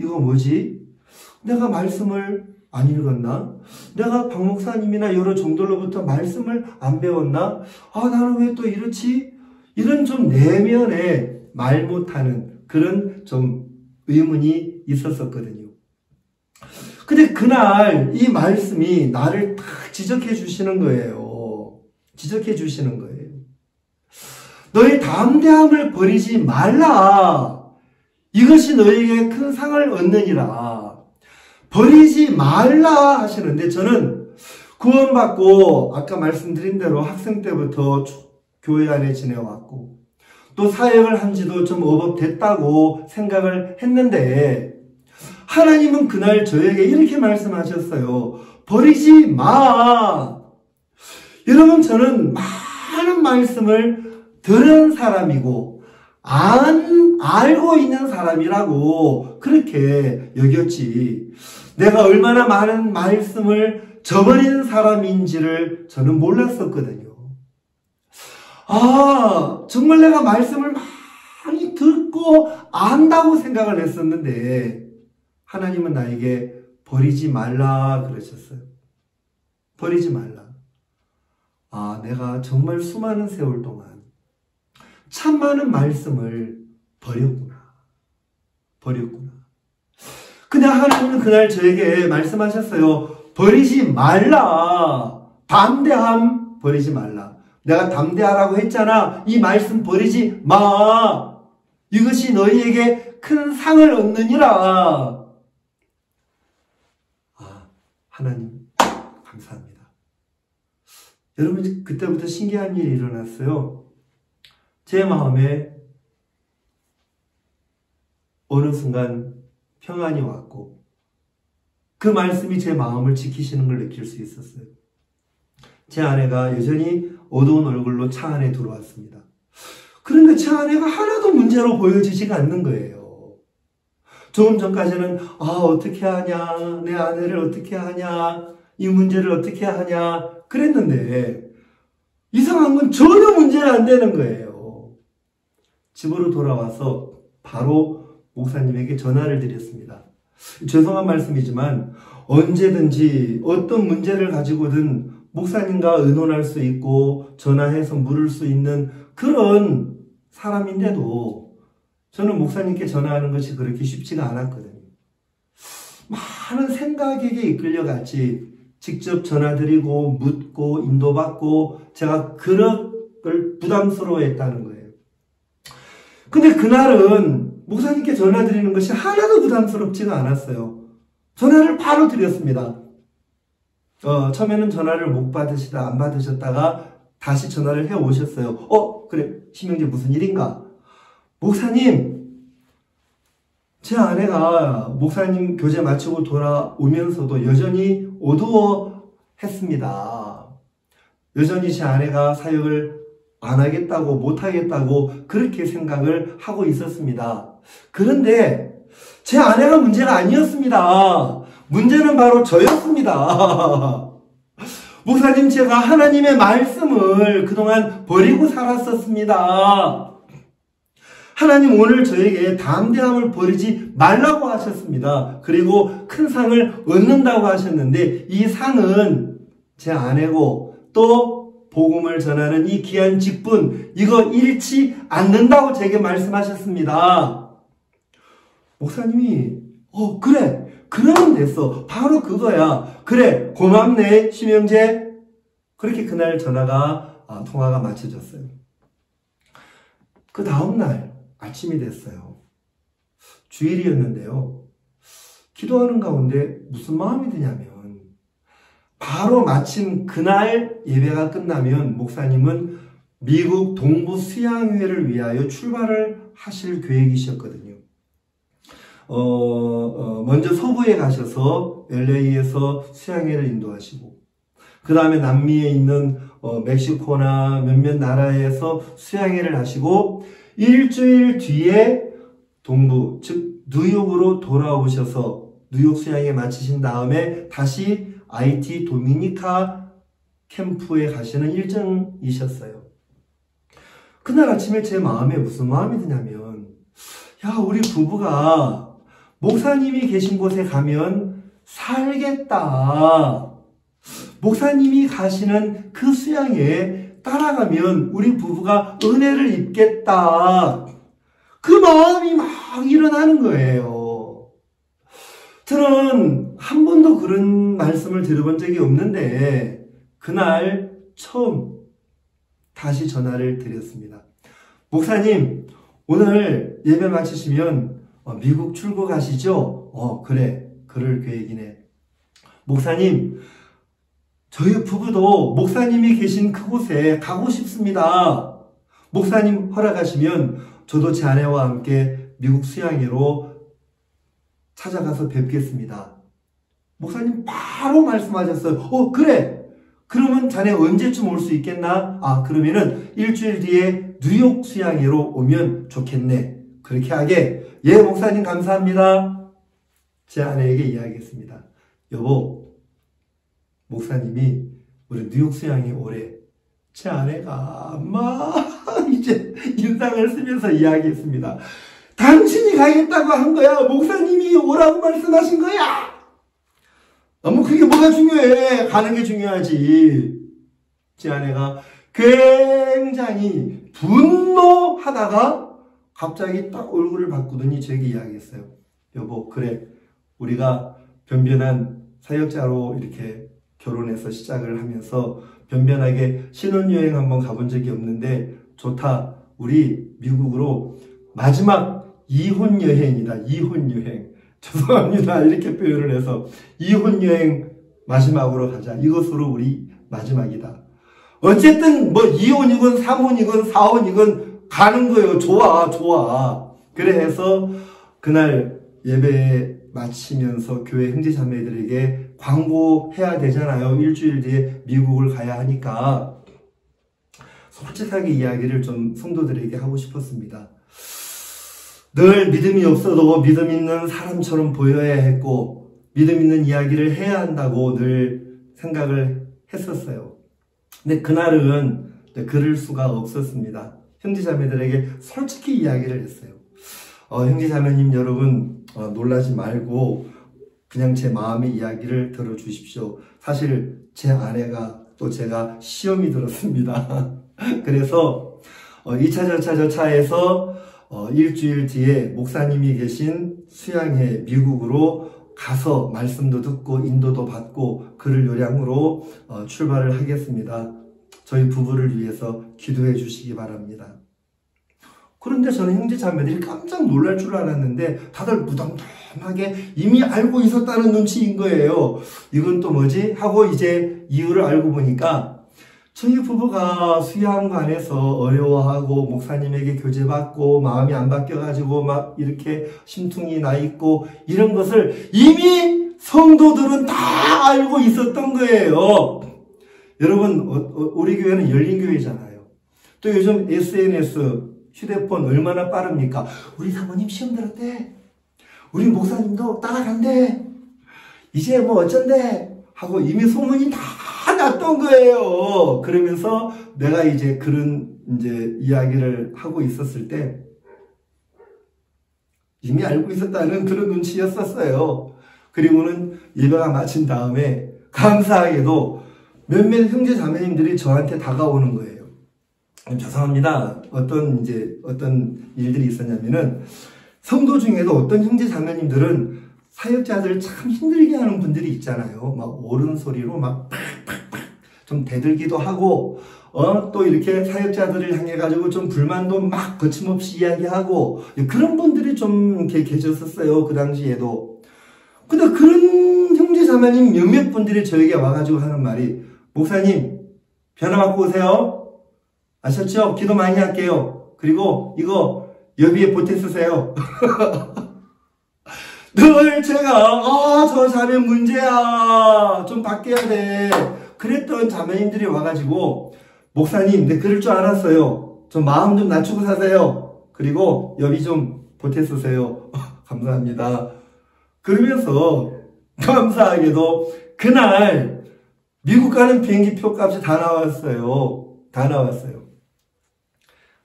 이거 뭐지? 내가 말씀을 안 읽었나? 내가 박 목사님이나 여러 종들로부터 말씀을 안 배웠나? 나는 왜 또 이렇지? 이런 좀 내면에 말 못하는 그런 좀 의문이 있었었거든요. 근데 그날 이 말씀이 나를 딱 지적해 주시는 거예요. 지적해 주시는 거예요. 너의 담대함을 버리지 말라. 이것이 너에게 큰 상을 얻느니라. 버리지 말라 하시는데 저는 구원받고 아까 말씀드린 대로 학생 때부터 교회 안에 지내왔고 또 사역을 한 지도 좀 어법 됐다고 생각을 했는데 하나님은 그날 저에게 이렇게 말씀하셨어요. 버리지 마. 여러분, 저는 많은 말씀을 들은 사람이고 알고 있는 사람이라고 그렇게 여겼지 내가 얼마나 많은 말씀을 저버리는 사람인지를 저는 몰랐었거든요. 정말 내가 말씀을 많이 듣고 안다고 생각을 했었는데 하나님은 나에게 버리지 말라 그러셨어요. 버리지 말라. 내가 정말 수많은 세월 동안 참 많은 말씀을 버렸구나. 근데 하나님은 그날 저에게 말씀하셨어요. 버리지 말라. 담대함 버리지 말라. 내가 담대하라고 했잖아. 이 말씀 버리지 마. 이것이 너희에게 큰 상을 얻느니라. 하나님 감사합니다. 여러분, 그때부터 신기한 일이 일어났어요. 제 마음에 어느 순간 평안이 왔고 그 말씀이 제 마음을 지키시는 걸 느낄 수 있었어요. 제 아내가 여전히 어두운 얼굴로 차 안에 들어왔습니다. 그런데 제 아내가 하나도 문제로 보여지지가 않는 거예요. 조금 전까지는 어떻게 하냐, 내 아내를 어떻게 하냐, 이 문제를 어떻게 하냐 그랬는데 이상한 건 전혀 문제가 안 되는 거예요. 집으로 돌아와서 바로 목사님에게 전화를 드렸습니다. 죄송한 말씀이지만 언제든지 어떤 문제를 가지고든 목사님과 의논할 수 있고 전화해서 물을 수 있는 그런 사람인데도 저는 목사님께 전화하는 것이 그렇게 쉽지가 않았거든요. 많은 생각에게 이끌려갔지 직접 전화드리고 묻고 인도받고 제가 그런 걸 부담스러워했다는 거예요. 근데 그날은 목사님께 전화드리는 것이 하나도 부담스럽지가 않았어요. 전화를 바로 드렸습니다. 처음에는 전화를 못 받으시다 안 받으셨다가 다시 전화를 해 오셨어요. 그래 심영재 무슨 일인가? 목사님, 제 아내가 목사님 교제 마치고 돌아오면서도 여전히 어두워했습니다. 여전히 제 아내가 사역을 안 하겠다고 못 하겠다고 그렇게 생각을 하고 있었습니다. 그런데 제 아내가 문제가 아니었습니다. 문제는 바로 저였습니다. 목사님, 제가 하나님의 말씀을 그동안 버리고 살았었습니다. 하나님 오늘 저에게 담대함을 버리지 말라고 하셨습니다. 그리고 큰 상을 얻는다고 하셨는데 이 상은 제 아내고 또 복음을 전하는 이 귀한 직분, 이거 잃지 않는다고 제게 말씀하셨습니다. 목사님이 그래 그러면 됐어. 바로 그거야. 그래 고맙네 심영재. 그렇게 그날 통화가 마쳐졌어요. 그 다음날 아침이 됐어요. 주일이었는데요. 기도하는 가운데 무슨 마음이 드냐면 바로 마침 그날 예배가 끝나면 목사님은 미국 동부 수양회를 위하여 출발을 하실 계획이셨거든요. 먼저 서부에 가셔서 LA에서 수양회를 인도하시고 그 다음에 남미에 있는 멕시코나 몇몇 나라에서 수양회를 하시고 일주일 뒤에 동부 즉 뉴욕으로 돌아오셔서 뉴욕 수양회 마치신 다음에 다시 IT 도미니카 캠프에 가시는 일정이셨어요. 그날 아침에 제 마음에 무슨 마음이 드냐면 우리 부부가 목사님이 계신 곳에 가면 살겠다. 목사님이 가시는 그 수양에 따라가면 우리 부부가 은혜를 입겠다. 그 마음이 막 일어나는 거예요. 저는 한 번도 그런 말씀을 들어본 적이 없는데 그날 처음 다시 전화를 드렸습니다. 목사님, 오늘 예배 마치시면 미국 출국하시죠? 그래, 그럴 계획이네. 목사님, 저희 부부도 목사님이 계신 그곳에 가고 싶습니다. 목사님 허락하시면 저도 제 아내와 함께 미국 수양회로 찾아가서 뵙겠습니다. 목사님 바로 말씀하셨어요. 그래. 그러면 자네 언제쯤 올 수 있겠나? 그러면은 일주일 뒤에 뉴욕 수양회로 오면 좋겠네. 그렇게 하게. 예, 목사님 감사합니다. 제 아내에게 이야기했습니다. 여보, 목사님이 우리 뉴욕 수양회 오래. 제 아내가 이제 인상을 쓰면서 이야기했습니다. 당신이 가겠다고 한 거야. 목사님이 오라고 말씀하신 거야. 그게 뭐가 중요해. 가는 게 중요하지. 제 아내가 굉장히 분노하다가 갑자기 딱 얼굴을 바꾸더니 제게 이야기했어요. 여보, 그래. 우리가 변변한 사역자로 이렇게 결혼해서 시작을 하면서 변변하게 신혼여행 한번 가본 적이 없는데 좋다. 우리 미국으로 마지막 이혼여행이다. 이혼여행. 죄송합니다. 이렇게 표현을 해서 이혼여행 마지막으로 가자. 이것으로 우리 마지막이다. 어쨌든 이혼이건 삼혼이건 사혼이건 가는 거예요. 좋아. 그래 해서 그날 예배 마치면서 교회 형제자매들에게 광고해야 되잖아요. 일주일 뒤에 미국을 가야 하니까 솔직하게 이야기를 좀 성도들에게 하고 싶었습니다. 늘 믿음이 없어도 믿음 있는 사람처럼 보여야 했고 믿음 있는 이야기를 해야 한다고 늘 생각을 했었어요. 근데 그날은 그럴 수가 없었습니다. 형제자매들에게 솔직히 이야기를 했어요. 형제자매님 여러분 놀라지 말고 그냥 제 마음의 이야기를 들어주십시오. 사실 제 아내가 또 제가 시험이 들었습니다. 그래서 2차 절차 저차에서 일주일 뒤에 목사님이 계신 수양회 미국으로 가서 말씀도 듣고 인도도 받고 그럴 요량으로 출발을 하겠습니다. 저희 부부를 위해서 기도해 주시기 바랍니다. 그런데 저는 형제 자매들이 깜짝 놀랄 줄 알았는데 다들 무덤덤하게 이미 알고 있었다는 눈치인 거예요. 이건 또 뭐지? 하고 이제 이유를 알고 보니까 저희 부부가 수양관에서 어려워하고 목사님에게 교제받고 마음이 안 바뀌어가지고 막 이렇게 심퉁이 나 있고 이런 것을 이미 성도들은 다 알고 있었던 거예요. 여러분, 우리 교회는 열린 교회잖아요. 또 요즘 SNS, 휴대폰 얼마나 빠릅니까? 우리 사모님 시험 들었대. 우리 목사님도 따라간대. 이제 뭐 어쩐대. 하고 이미 소문이 다 났던 거예요. 그러면서 내가 이제 그런 이제 이야기를 하고 있었을 때 이미 알고 있었다는 그런 눈치였었어요. 그리고는 예배가 마친 다음에 감사하게도 몇몇 형제 자매님들이 저한테 다가오는 거예요. 죄송합니다. 어떤 일들이 있었냐면은 성도 중에도 어떤 형제 자매님들은 사역자들을 참 힘들게 하는 분들이 있잖아요. 막 옳은 소리로 막 좀 대들기도 하고, 또 이렇게 사역자들을 향해 가지고 좀 불만도 막 거침없이 이야기하고, 그런 분들이 좀 이렇게 계셨었어요. 그 당시에도. 근데 그런 형제 자매님 몇몇 분들이 저에게 와가지고 하는 말이, 목사님, 변화 받고 오세요. 아셨죠? 기도 많이 할게요. 그리고 이거 여비에 보태 쓰세요. 늘 제가 저 자매 문제야. 좀 바뀌어야 돼. 그랬던 자매님들이 와가지고 목사님, 네 그럴 줄 알았어요. 좀 마음 좀 낮추고 사세요. 그리고 여비 좀 보태 쓰세요. 감사합니다. 그러면서 감사하게도 그날 미국 가는 비행기 표값이 다 나왔어요. 다 나왔어요.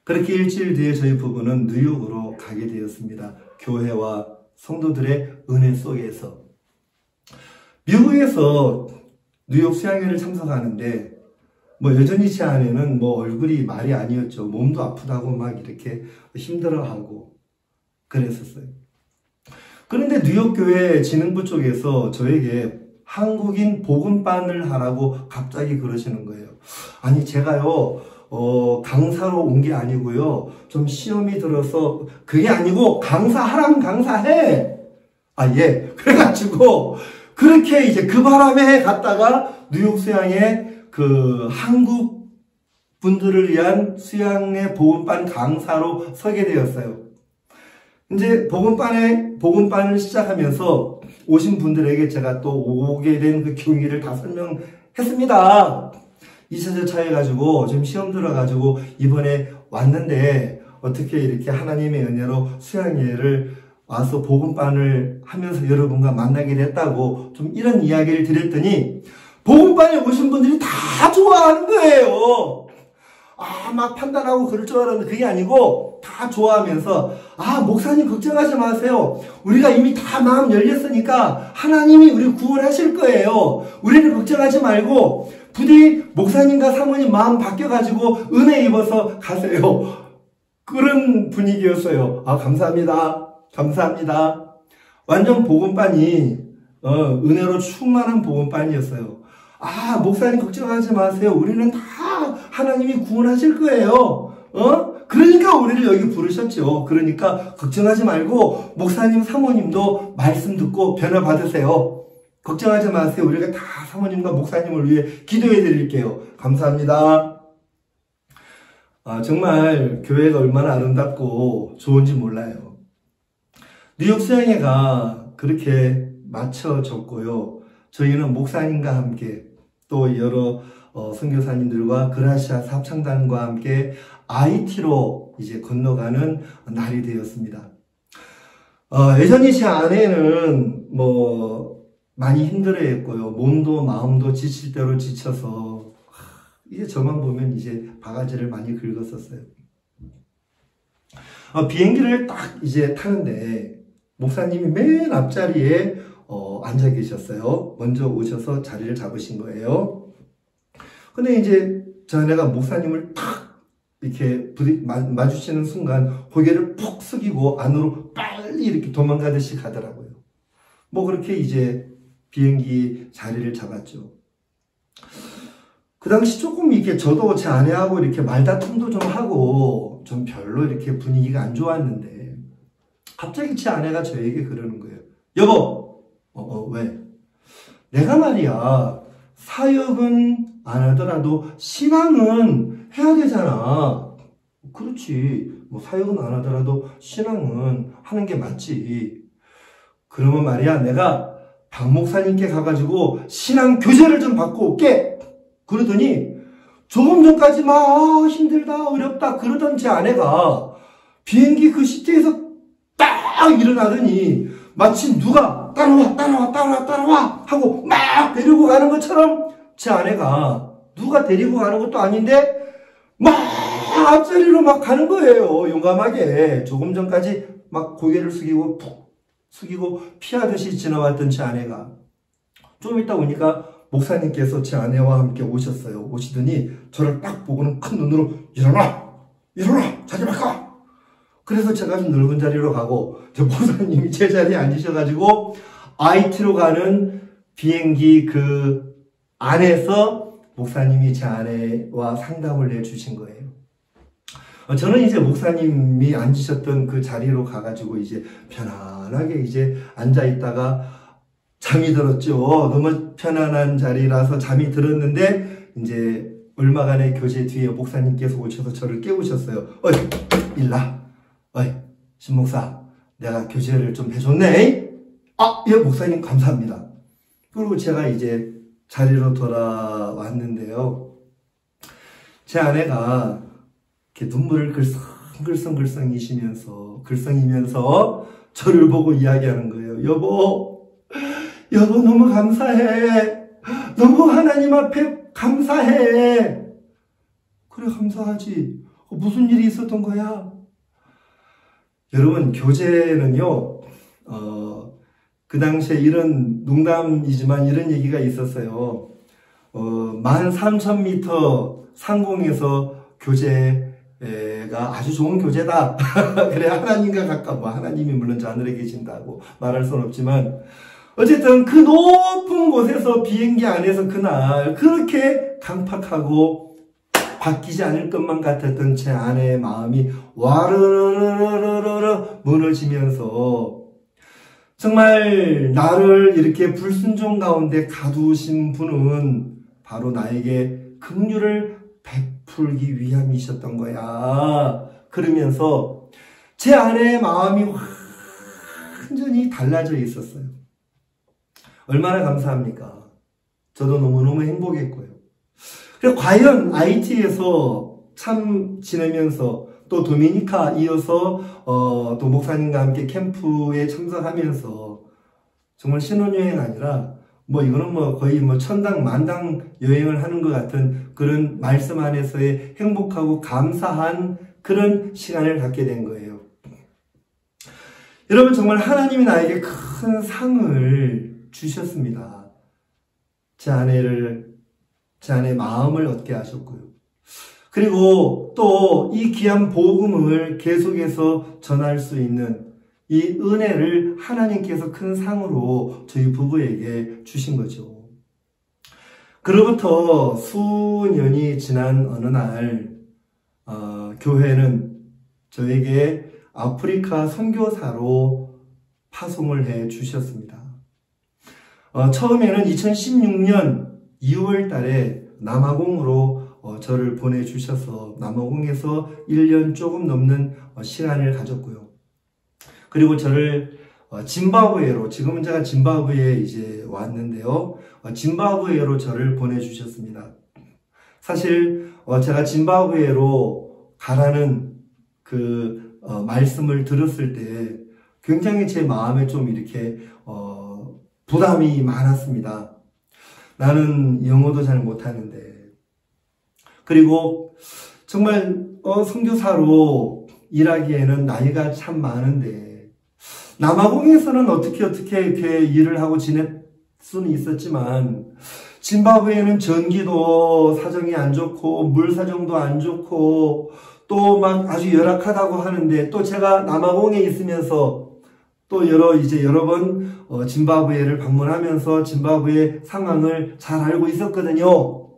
그렇게 일주일 뒤에 저희 부부는 뉴욕으로 가게 되었습니다. 교회와 성도들의 은혜 속에서. 미국에서 뉴욕 수양회를 참석하는데 뭐 여전히 제 아내는 뭐 얼굴이 말이 아니었죠. 몸도 아프다고 막 이렇게 힘들어하고 그랬었어요. 그런데 뉴욕 교회 진흥부 쪽에서 저에게 한국인 복음반을 하라고 갑자기 그러시는 거예요. 아니 제가요 강사로 온 게 아니고요. 좀 시험이 들어서 그게 아니고 강사하라면 강사해. 예. 그래가지고 그렇게 이제 그 바람에 갔다가 뉴욕 수양에 그 한국 분들을 위한 수양의 복음반 강사로 서게 되었어요. 이제 복음반을 시작하면서 오신 분들에게 제가 또 오게 된 그 경위를 다 설명했습니다. 2차절 차해가지고 지금 시험 들어가지고 이번에 왔는데 어떻게 이렇게 하나님의 은혜로 수양예를 와서 복음반을 하면서 여러분과 만나게 됐다고 좀 이런 이야기를 드렸더니 복음반에 오신 분들이 다 좋아하는 거예요. 막 판단하고 그럴 줄 알았는데 그게 아니고 다 좋아하면서 목사님 걱정하지 마세요. 우리가 이미 다 마음 열렸으니까 하나님이 우리 구원하실 거예요. 우리는 걱정하지 말고 부디 목사님과 사모님 마음 바뀌어가지고 은혜 입어서 가세요. 그런 분위기였어요. 감사합니다. 감사합니다. 완전 복음반이 은혜로 충만한 복음반이었어요. 목사님 걱정하지 마세요. 우리는 다 하나님이 구원하실 거예요. 그러니까 우리를 여기 부르셨죠. 그러니까 걱정하지 말고 목사님, 사모님도 말씀 듣고 변화 받으세요. 걱정하지 마세요. 우리가 다 사모님과 목사님을 위해 기도해 드릴게요. 감사합니다. 정말 교회가 얼마나 아름답고 좋은지 몰라요. 뉴욕 수양회가 그렇게 맞춰졌고요. 저희는 목사님과 함께 또 여러 선교사님들과 그라시아 합창단과 함께 IT로 이제 건너가는 날이 되었습니다. 여전히 제 아내는 많이 힘들어했고요. 몸도 마음도 지칠 대로 지쳐서 이제 저만 보면 이제 바가지를 많이 긁었었어요. 비행기를 딱 이제 타는데 목사님이 맨 앞자리에 앉아 계셨어요. 먼저 오셔서 자리를 잡으신 거예요. 근데 이제 저 아내가 목사님을 탁 이렇게 마주치는 순간 고개를 푹 숙이고 안으로 빨리 이렇게 도망가듯이 가더라고요. 뭐 그렇게 이제 비행기 자리를 잡았죠. 그 당시 조금 이렇게 저도 제 아내하고 이렇게 말다툼도 좀 하고 좀 별로 이렇게 분위기가 안 좋았는데 갑자기 제 아내가 저에게 그러는 거예요. 여보, 왜? 내가 말이야, 사역은 안 하더라도 신앙은 해야 되잖아. 그렇지. 뭐 사역은 안 하더라도 신앙은 하는 게 맞지. 그러면 말이야, 내가 박 목사님께 가가지고 신앙 교제를 좀 받고 올게. 그러더니 조금 전까지 막 힘들다, 어렵다 그러던 제 아내가 비행기 그 시트에서 딱 일어나더니 마치 누가 따라와 하고 막 데리고 가는 것처럼 제 아내가 누가 데리고 가는 것도 아닌데 막 앞자리로 막 가는 거예요. 용감하게. 조금 전까지 막 고개를 숙이고 푹 숙이고 피하듯이 지나왔던 제 아내가 좀 있다 보니까 목사님께서 제 아내와 함께 오셨어요. 오시더니 저를 딱 보고는 큰 눈으로 일어나 자지 말까. 그래서 제가 좀 넓은 자리로 가고 저 목사님이 제 자리에 앉으셔가지고 IT로 가는 비행기 그 안에서 목사님이 제 아내와 상담을 내주신 거예요. 저는 이제 목사님이 앉으셨던 그 자리로 가가지고 이제 편안하게 이제 앉아있다가 잠이 들었죠. 너무 편안한 자리라서 잠이 들었는데 이제 얼마간의 교제 뒤에 목사님께서 오셔서 저를 깨우셨어요. 어이, 일나. 어이, 신목사, 내가 교제를 좀 해줬네. 아, 예, 목사님 감사합니다. 그리고 제가 이제 자리로 돌아왔는데요. 제 아내가 이렇게 눈물을 글썽이면서 저를 보고 이야기하는 거예요. 여보 너무 감사해. 너무 하나님 앞에 감사해. 그래, 감사하지. 무슨 일이 있었던 거야? 여러분, 교제는요, 그 당시에 이런 농담이지만 이런 얘기가 있었어요. 13,000m 상공에서 교제가 아주 좋은 교제다. 그래, 하나님과 가까워. 하나님이 물론 저 하늘에 계신다고 말할 수는 없지만 어쨌든 그 높은 곳에서 비행기 안에서 그날 그렇게 강팍하고 바뀌지 않을 것만 같았던 제 아내의 마음이 와르르르르르 무너지면서 정말 나를 이렇게 불순종 가운데 가두신 분은 바로 나에게 긍휼을 베풀기 위함이셨던 거야. 그러면서 제 아내의 마음이 완전히 달라져 있었어요. 얼마나 감사합니까? 저도 너무너무 행복했고요. 그리고 과연 IT에서 참 지내면서 또 도미니카 이어서 또 목사님과 함께 캠프에 참석하면서 정말 신혼여행 아니라 뭐 이거는 뭐 거의 뭐 천당 만당 여행을 하는 것 같은 그런 말씀 안에서의 행복하고 감사한 그런 시간을 갖게 된 거예요. 여러분, 정말 하나님이 나에게 큰 상을 주셨습니다. 제 아내의 마음을 얻게 하셨고요. 그리고 또 이 귀한 복음을 계속해서 전할 수 있는 이 은혜를 하나님께서 큰 상으로 저희 부부에게 주신 거죠. 그로부터 수년이 지난 어느 날 교회는 저에게 아프리카 선교사로 파송을 해 주셨습니다. 처음에는 2016년 2월 달에 남아공으로 저를 보내주셔서 남아공에서 1년 조금 넘는 시간을 가졌고요. 그리고 저를 짐바브웨로, 지금은 제가 짐바브웨에 이제 왔는데요. 짐바브웨로 저를 보내주셨습니다. 사실 제가 짐바브웨로 가라는 그 말씀을 들었을 때 굉장히 제 마음에 좀 이렇게 부담이 많았습니다. 나는 영어도 잘 못하는데, 그리고 정말 선교사로 일하기에는 나이가 참 많은데 남아공에서는 어떻게 이렇게 일을 하고 지낼 수는 있었지만 짐바브웨는 전기도 사정이 안 좋고 물 사정도 안 좋고 또 막 아주 열악하다고 하는데 또 제가 남아공에 있으면서 또 여러 번 짐바브웨를 방문하면서 짐바브웨 상황을 잘 알고 있었거든요.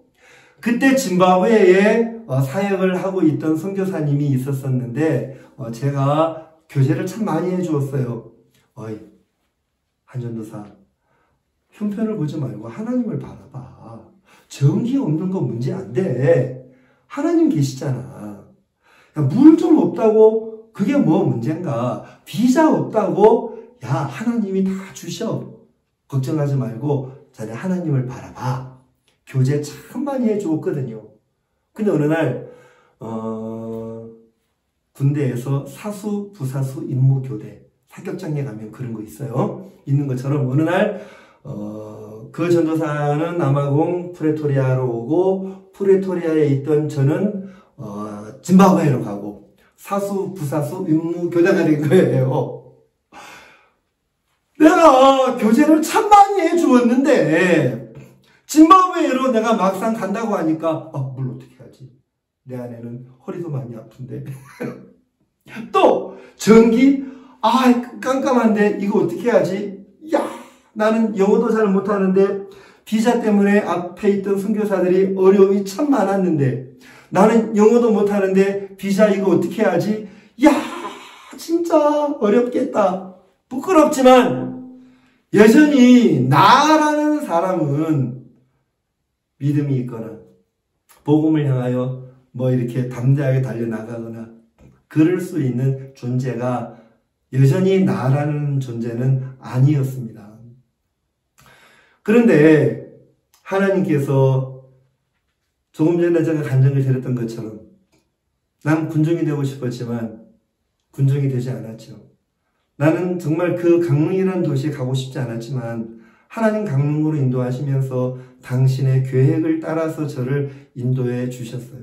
그때 짐바브웨에 사역을 하고 있던 선교사님이 있었었는데 제가 교제를 참 많이 해주었어요. 어이, 한전도사, 형편을 보지 말고 하나님을 바라봐. 전기 없는 거 문제 안 돼. 하나님 계시잖아. 물 좀 없다고 그게 뭐 문제인가? 비자 없다고 야 하나님이 다 주셔. 걱정하지 말고 자네 하나님을 바라봐. 교제 참 많이 해주었거든요. 근데 어느 날 군대에서 사수, 부사수, 임무교대 사격장에 가면 그런 거 있어요. 있는 것처럼 어느 날 그 전도사는 남아공 프레토리아로 오고 프레토리아에 있던 저는 짐바브웨로 가고 사수, 부사수, 임무교대가 된 거예요. 내가 교제를 참 많이 해주었는데 짐바브웨로 내가 막상 간다고 하니까 뭘 어떻게 하지? 내 아내는 허리도 많이 아픈데 또 전기 깜깜한데 이거 어떻게 해야지? 야 나는 영어도 잘 못하는데 비자 때문에 앞에 있던 선교사들이 어려움이 참 많았는데 나는 영어도 못하는데 비자 이거 어떻게 해야지? 야 진짜 어렵겠다. 부끄럽지만 여전히 나라는 사람은 믿음이 있거나 복음을 향하여 뭐 이렇게 담대하게 달려나가거나 그럴 수 있는 존재가 여전히 나라는 존재는 아니었습니다. 그런데 하나님께서 조금 전에 제가 간증을 드렸던 것처럼 난 군중이 되고 싶었지만 군중이 되지 않았죠. 나는 정말 그 강릉이라는 도시에 가고 싶지 않았지만 하나님 강릉으로 인도하시면서 당신의 계획을 따라서 저를 인도해 주셨어요.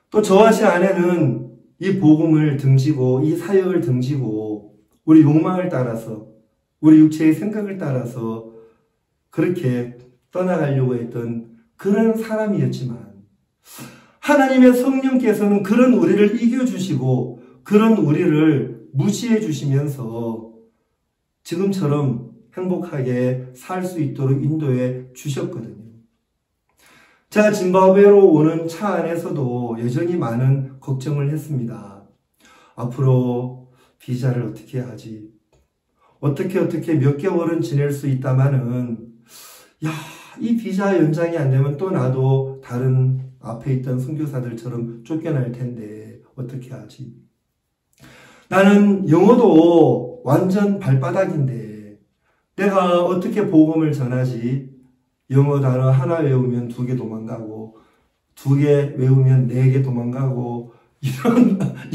또 저와 제 아내는 이 복음을 등지고 이 사역을 등지고 우리 욕망을 따라서 우리 육체의 생각을 따라서 그렇게 떠나가려고 했던 그런 사람이었지만 하나님의 성령께서는 그런 우리를 이겨주시고 그런 우리를 무시해 주시면서 지금처럼 행복하게 살 수 있도록 인도해 주셨거든요. 제가 짐바브웨로 오는 차 안에서도 여전히 많은 걱정을 했습니다. 앞으로 비자를 어떻게 하지? 어떻게 몇 개월은 지낼 수 있다마는 이 비자 연장이 안 되면 또 나도 다른 앞에 있던 선교사들처럼 쫓겨날 텐데 어떻게 하지? 나는 영어도 완전 발바닥인데 내가 어떻게 복음을 전하지? 영어 단어 하나 외우면 2개 도망가고 2개 외우면 4개 도망가고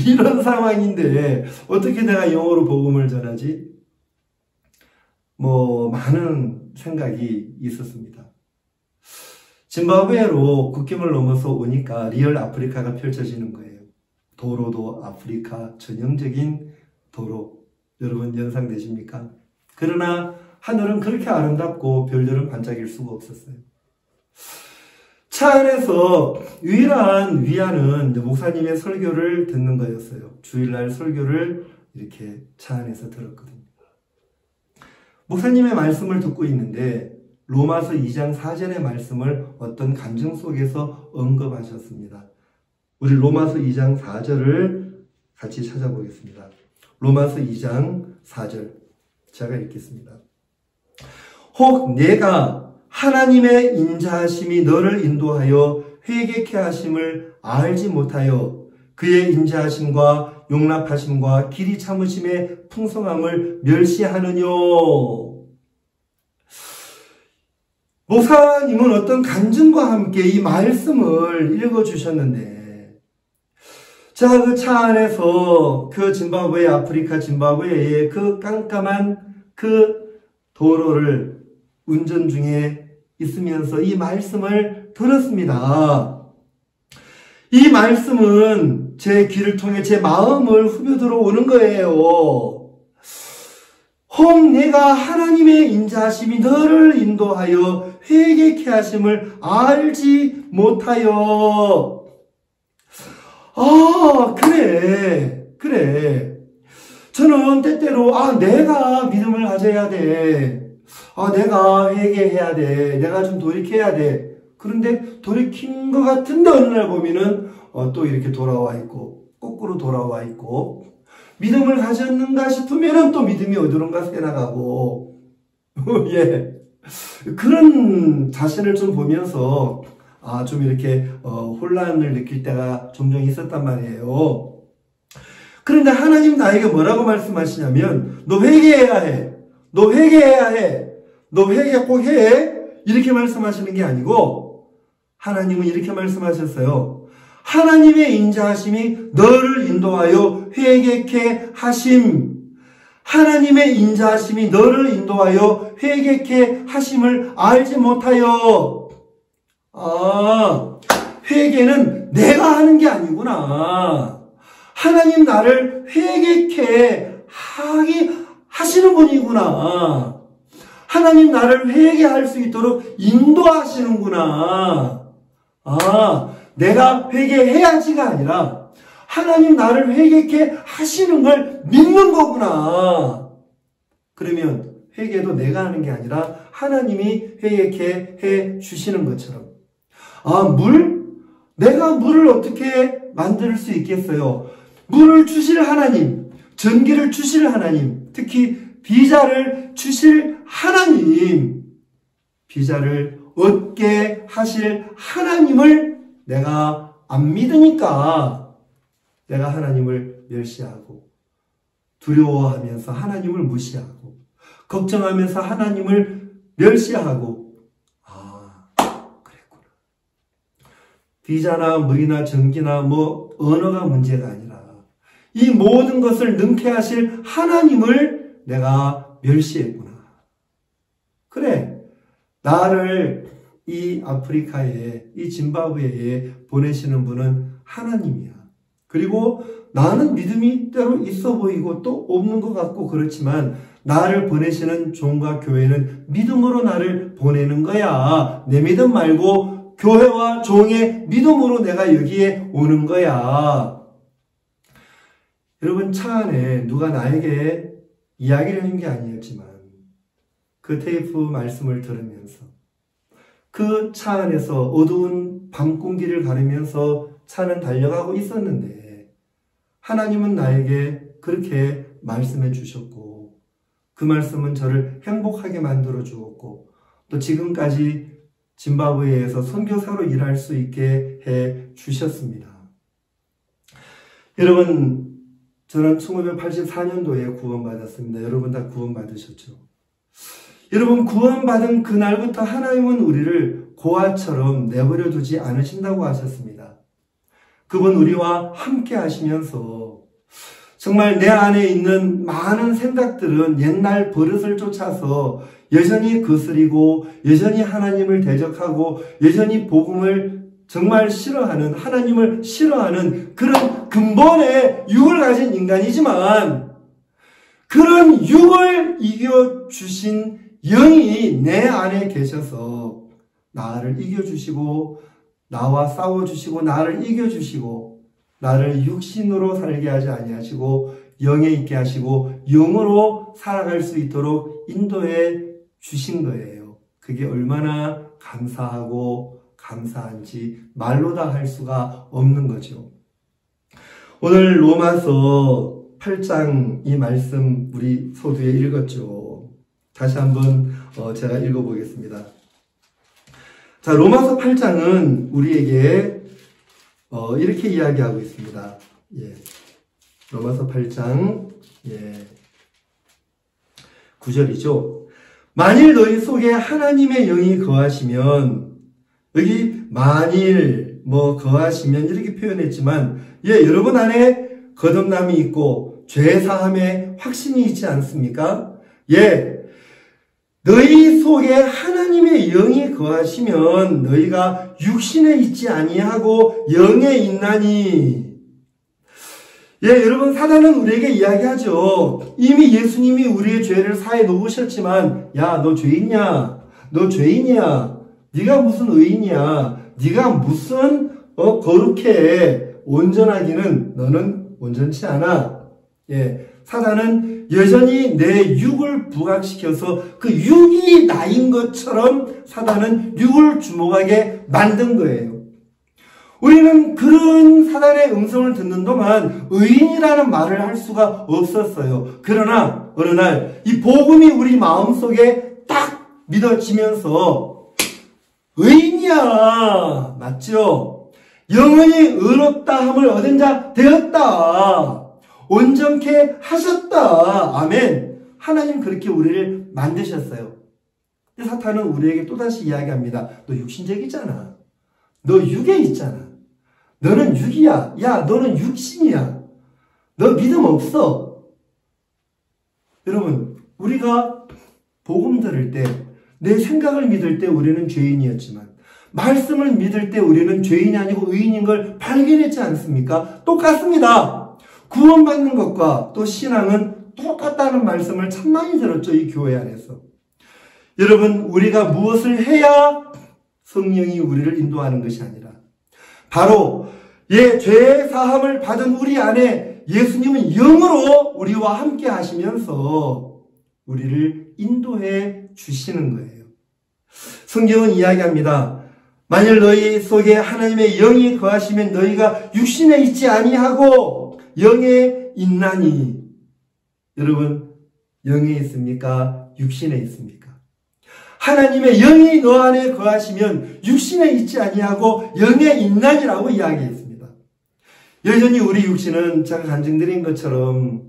이런 상황인데 어떻게 내가 영어로 복음을 전하지? 많은 생각이 있었습니다. 짐바브웨로 국경을 넘어서 오니까 리얼 아프리카가 펼쳐지는 거예요. 도로도 아프리카 전형적인 도로. 여러분 연상되십니까? 그러나 하늘은 그렇게 아름답고 별들은 반짝일 수가 없었어요. 차 안에서 유일한 위안은 목사님의 설교를 듣는 거였어요. 주일날 설교를 이렇게 차 안에서 들었거든요. 목사님의 말씀을 듣고 있는데 로마서 2장 4절의 말씀을 어떤 감정 속에서 언급하셨습니다. 우리 로마서 2장 4절을 같이 찾아보겠습니다. 로마서 2장 4절 제가 읽겠습니다. 혹 내가 하나님의 인자하심이 너를 인도하여 회개케 하심을 알지 못하여 그의 인자하심과 용납하심과 길이 참으심의 풍성함을 멸시하느뇨. 목사님은 어떤 간증과 함께 이 말씀을 읽어주셨는데 제가 그 차 안에서 그 짐바브웨 아프리카 짐바브웨의 그 깜깜한 그 도로를 운전 중에 있으면서 이 말씀을 들었습니다. 이 말씀은 제 귀를 통해 제 마음을 후벼들어 오는 거예요. 혹 내가 하나님의 인자하심이 너를 인도하여 회개케 하심을 알지 못하여. 그래. 저는 때때로 내가 믿음을 가져야 돼. 내가 회개해야 돼. 내가 좀 돌이켜야 돼. 그런데 돌이킨 것 같은데 어느 날 보면은 또 이렇게 돌아와 있고 거꾸로 돌아와 있고 믿음을 가졌는가 싶으면은 또 믿음이 어디론가 새나가고 예. 그런 자신을 좀 보면서 좀 이렇게 혼란을 느낄 때가 종종 있었단 말이에요. 그런데 하나님 나에게 뭐라고 말씀하시냐면 너 회개해야 해. 너 회개해야 해. 너 회개 꼭 해. 이렇게 말씀하시는 게 아니고 하나님은 이렇게 말씀하셨어요. 하나님의 인자하심이 너를 인도하여 회개케 하심. 하나님의 인자하심이 너를 인도하여 회개케 하심을 알지 못하여. 회개는 내가 하는 게 아니구나. 하나님 나를 회개케 하시는 분이구나. 하나님 나를 회개할 수 있도록 인도하시는구나. 내가 회개해야지가 아니라 하나님 나를 회개케 하시는 걸 믿는 거구나. 그러면 회개도 내가 하는 게 아니라 하나님이 회개케 해 주시는 것처럼. 내가 물을 어떻게 만들 수 있겠어요? 물을 주실 하나님, 전기를 주실 하나님, 특히 비자를 주실 하나님, 비자를 얻게 하실 하나님을 내가 안 믿으니까 내가 하나님을 멸시하고 두려워하면서 하나님을 무시하고 걱정하면서 하나님을 멸시하고 그랬구나. 비자나 물이나 전기나 언어가 문제가 아니라 이 모든 것을 능케 하실 하나님을 내가 멸시했구나. 그래, 나를 이 아프리카에, 이 짐바브웨에 보내시는 분은 하나님이야. 그리고 나는 믿음이 때로 있어 보이고 또 없는 것 같고 그렇지만 나를 보내시는 종과 교회는 믿음으로 나를 보내는 거야. 내 믿음 말고 교회와 종의 믿음으로 내가 여기에 오는 거야. 여러분, 차 안에 누가 나에게 이야기를 하는 게 아니었지만 그 테이프 말씀을 들으면서 그 차 안에서 어두운 밤 공기를 가르면서 차는 달려가고 있었는데 하나님은 나에게 그렇게 말씀해 주셨고 그 말씀은 저를 행복하게 만들어 주었고 또 지금까지 짐바브웨에서 선교사로 일할 수 있게 해 주셨습니다. 여러분, 저는 1984년도에 구원받았습니다. 여러분 다 구원받으셨죠? 여러분, 구원받은 그날부터 하나님은 우리를 고아처럼 내버려 두지 않으신다고 하셨습니다. 그분 우리와 함께 하시면서 정말 내 안에 있는 많은 생각들은 옛날 버릇을 쫓아서 여전히 거스리고 여전히 하나님을 대적하고 여전히 복음을 정말 싫어하는, 하나님을 싫어하는 그런 근본의 육을 가진 인간이지만 그런 육을 이겨주신 영이 내 안에 계셔서 나를 이겨주시고 나와 싸워주시고 나를 이겨주시고 나를 육신으로 살게 하지 아니하시고 영에 있게 하시고 영으로 살아갈 수 있도록 인도해 주신 거예요. 그게 얼마나 감사하고 감사한지 말로 다 할 수가 없는 거죠. 오늘 로마서 8장 이 말씀 우리 소두에 읽었죠. 다시 한번 제가 읽어보겠습니다. 자, 로마서 8장은 우리에게 이렇게 이야기하고 있습니다. 예. 로마서 8장 9절이죠. 만일 너희 속에 하나님의 영이 거하시면, 여기 만일 거하시면 이렇게 표현했지만 여러분 안에 거듭남이 있고 죄사함의 확신이 있지 않습니까? 너희 속에 하나님의 영이 거하시면 너희가 육신에 있지 아니하고 영에 있나니. 여러분, 사단은 우리에게 이야기하죠. 이미 예수님이 우리의 죄를 사해 놓으셨지만 야, 너 죄인이야. 너 죄인이야. 네가 무슨 의인이야. 네가 무슨 거룩해. 온전하기는 너는 온전치 않아. 사단은 여전히 내 육을 부각시켜서 그 육이 나인 것처럼 사단은 육을 주목하게 만든 거예요. 우리는 그런 사단의 음성을 듣는 동안 의인이라는 말을 할 수가 없었어요. 그러나 어느 날 이 복음이 우리 마음속에 딱 믿어지면서 의인이야, 맞죠? 영원히 의롭다 함을 얻은 자 되었다. 온전케 하셨다. 아멘. 하나님 그렇게 우리를 만드셨어요. 근데 사탄은 우리에게 또다시 이야기합니다. 너 육신적이잖아. 너 육에 있잖아. 너는 육이야. 야, 너는 육신이야. 너 믿음 없어. 여러분, 우리가 복음 들을 때, 내 생각을 믿을 때 우리는 죄인이었지만 말씀을 믿을 때 우리는 죄인이 아니고 의인인 걸 발견했지 않습니까? 똑같습니다. 구원받는 것과 또 신앙은 똑같다는 말씀을 참 많이 들었죠, 이 교회 안에서. 여러분, 우리가 무엇을 해야 성령이 우리를 인도하는 것이 아니라 바로 죄 사함을 받은 우리 안에 예수님은 영으로 우리와 함께 하시면서 우리를 인도해 주시는 거예요. 성경은 이야기합니다. 만일 너희 속에 하나님의 영이 거하시면 너희가 육신에 있지 아니하고 영에 있나니. 여러분, 영에 있습니까? 육신에 있습니까? 하나님의 영이 너 안에 거하시면 육신에 있지 아니하고 영에 있나니라고 이야기했습니다. 여전히 우리 육신은 제가 간증드린 것처럼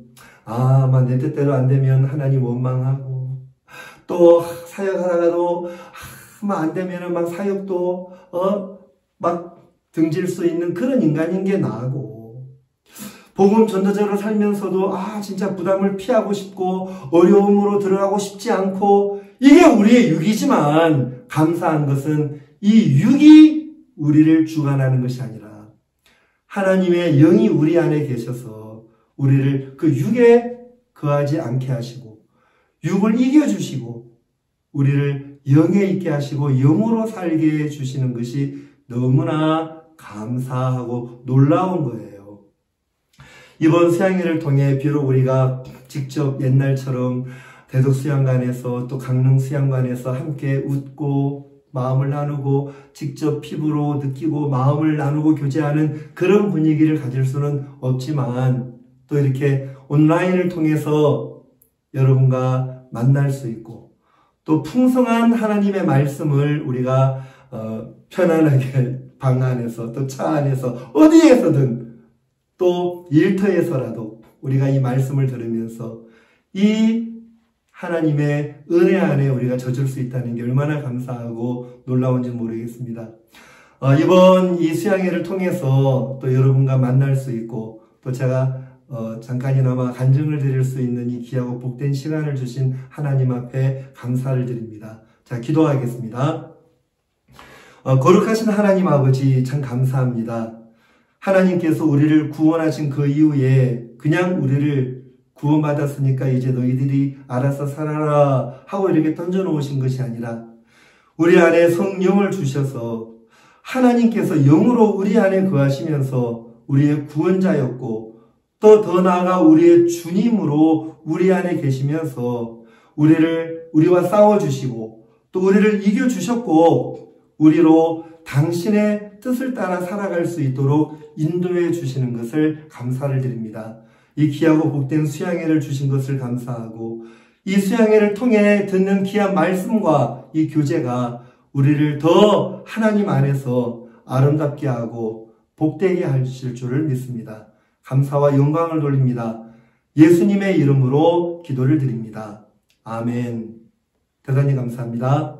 내 뜻대로 안 되면 하나님 원망하고 또 사역하다가도 안 되면은 막 사역도 막 등질 수 있는 그런 인간인 게 나하고 복음 전도자로 살면서도 진짜 부담을 피하고 싶고 어려움으로 들어가고 싶지 않고 이게 우리의 육이지만 감사한 것은 이 육이 우리를 주관하는 것이 아니라 하나님의 영이 우리 안에 계셔서 우리를 그 육에 거하지 않게 하시고 육을 이겨주시고 우리를 영에 있게 하시고 영으로 살게 해주시는 것이 너무나 감사하고 놀라운 거예요. 이번 수양회를 통해 비록 우리가 직접 옛날처럼 대덕수양관에서 또 강릉수양관에서 함께 웃고 마음을 나누고 직접 피부로 느끼고 마음을 나누고 교제하는 그런 분위기를 가질 수는 없지만 또 이렇게 온라인을 통해서 여러분과 만날 수 있고 또 풍성한 하나님의 말씀을 우리가 편안하게 방 안에서 또 차 안에서 어디에서든 또 일터에서라도 우리가 이 말씀을 들으면서 이 하나님의 은혜 안에 우리가 젖을 수 있다는 게 얼마나 감사하고 놀라운지 모르겠습니다. 이번 이 수양회를 통해서 또 여러분과 만날 수 있고 또 제가 잠깐이나마 간증을 드릴 수 있는 이 귀하고 복된 시간을 주신 하나님 앞에 감사를 드립니다. 자, 기도하겠습니다. 거룩하신 하나님 아버지 참 감사합니다. 하나님께서 우리를 구원하신 그 이후에 그냥 우리를 구원받았으니까 이제 너희들이 알아서 살아라 하고 이렇게 던져놓으신 것이 아니라 우리 안에 성령을 주셔서 하나님께서 영으로 우리 안에 거하시면서 우리의 구원자였고 또 더 나아가 우리의 주님으로 우리 안에 계시면서 우리와 싸워주시고 또 우리를 이겨주셨고 우리로 당신의 뜻을 따라 살아갈 수 있도록 인도해 주시는 것을 감사를 드립니다. 이 귀하고 복된 수양회를 주신 것을 감사하고 이 수양회를 통해 듣는 귀한 말씀과 이 교제가 우리를 더 하나님 안에서 아름답게 하고 복되게 하실 줄을 믿습니다. 감사와 영광을 돌립니다. 예수님의 이름으로 기도를 드립니다. 아멘. 대단히 감사합니다.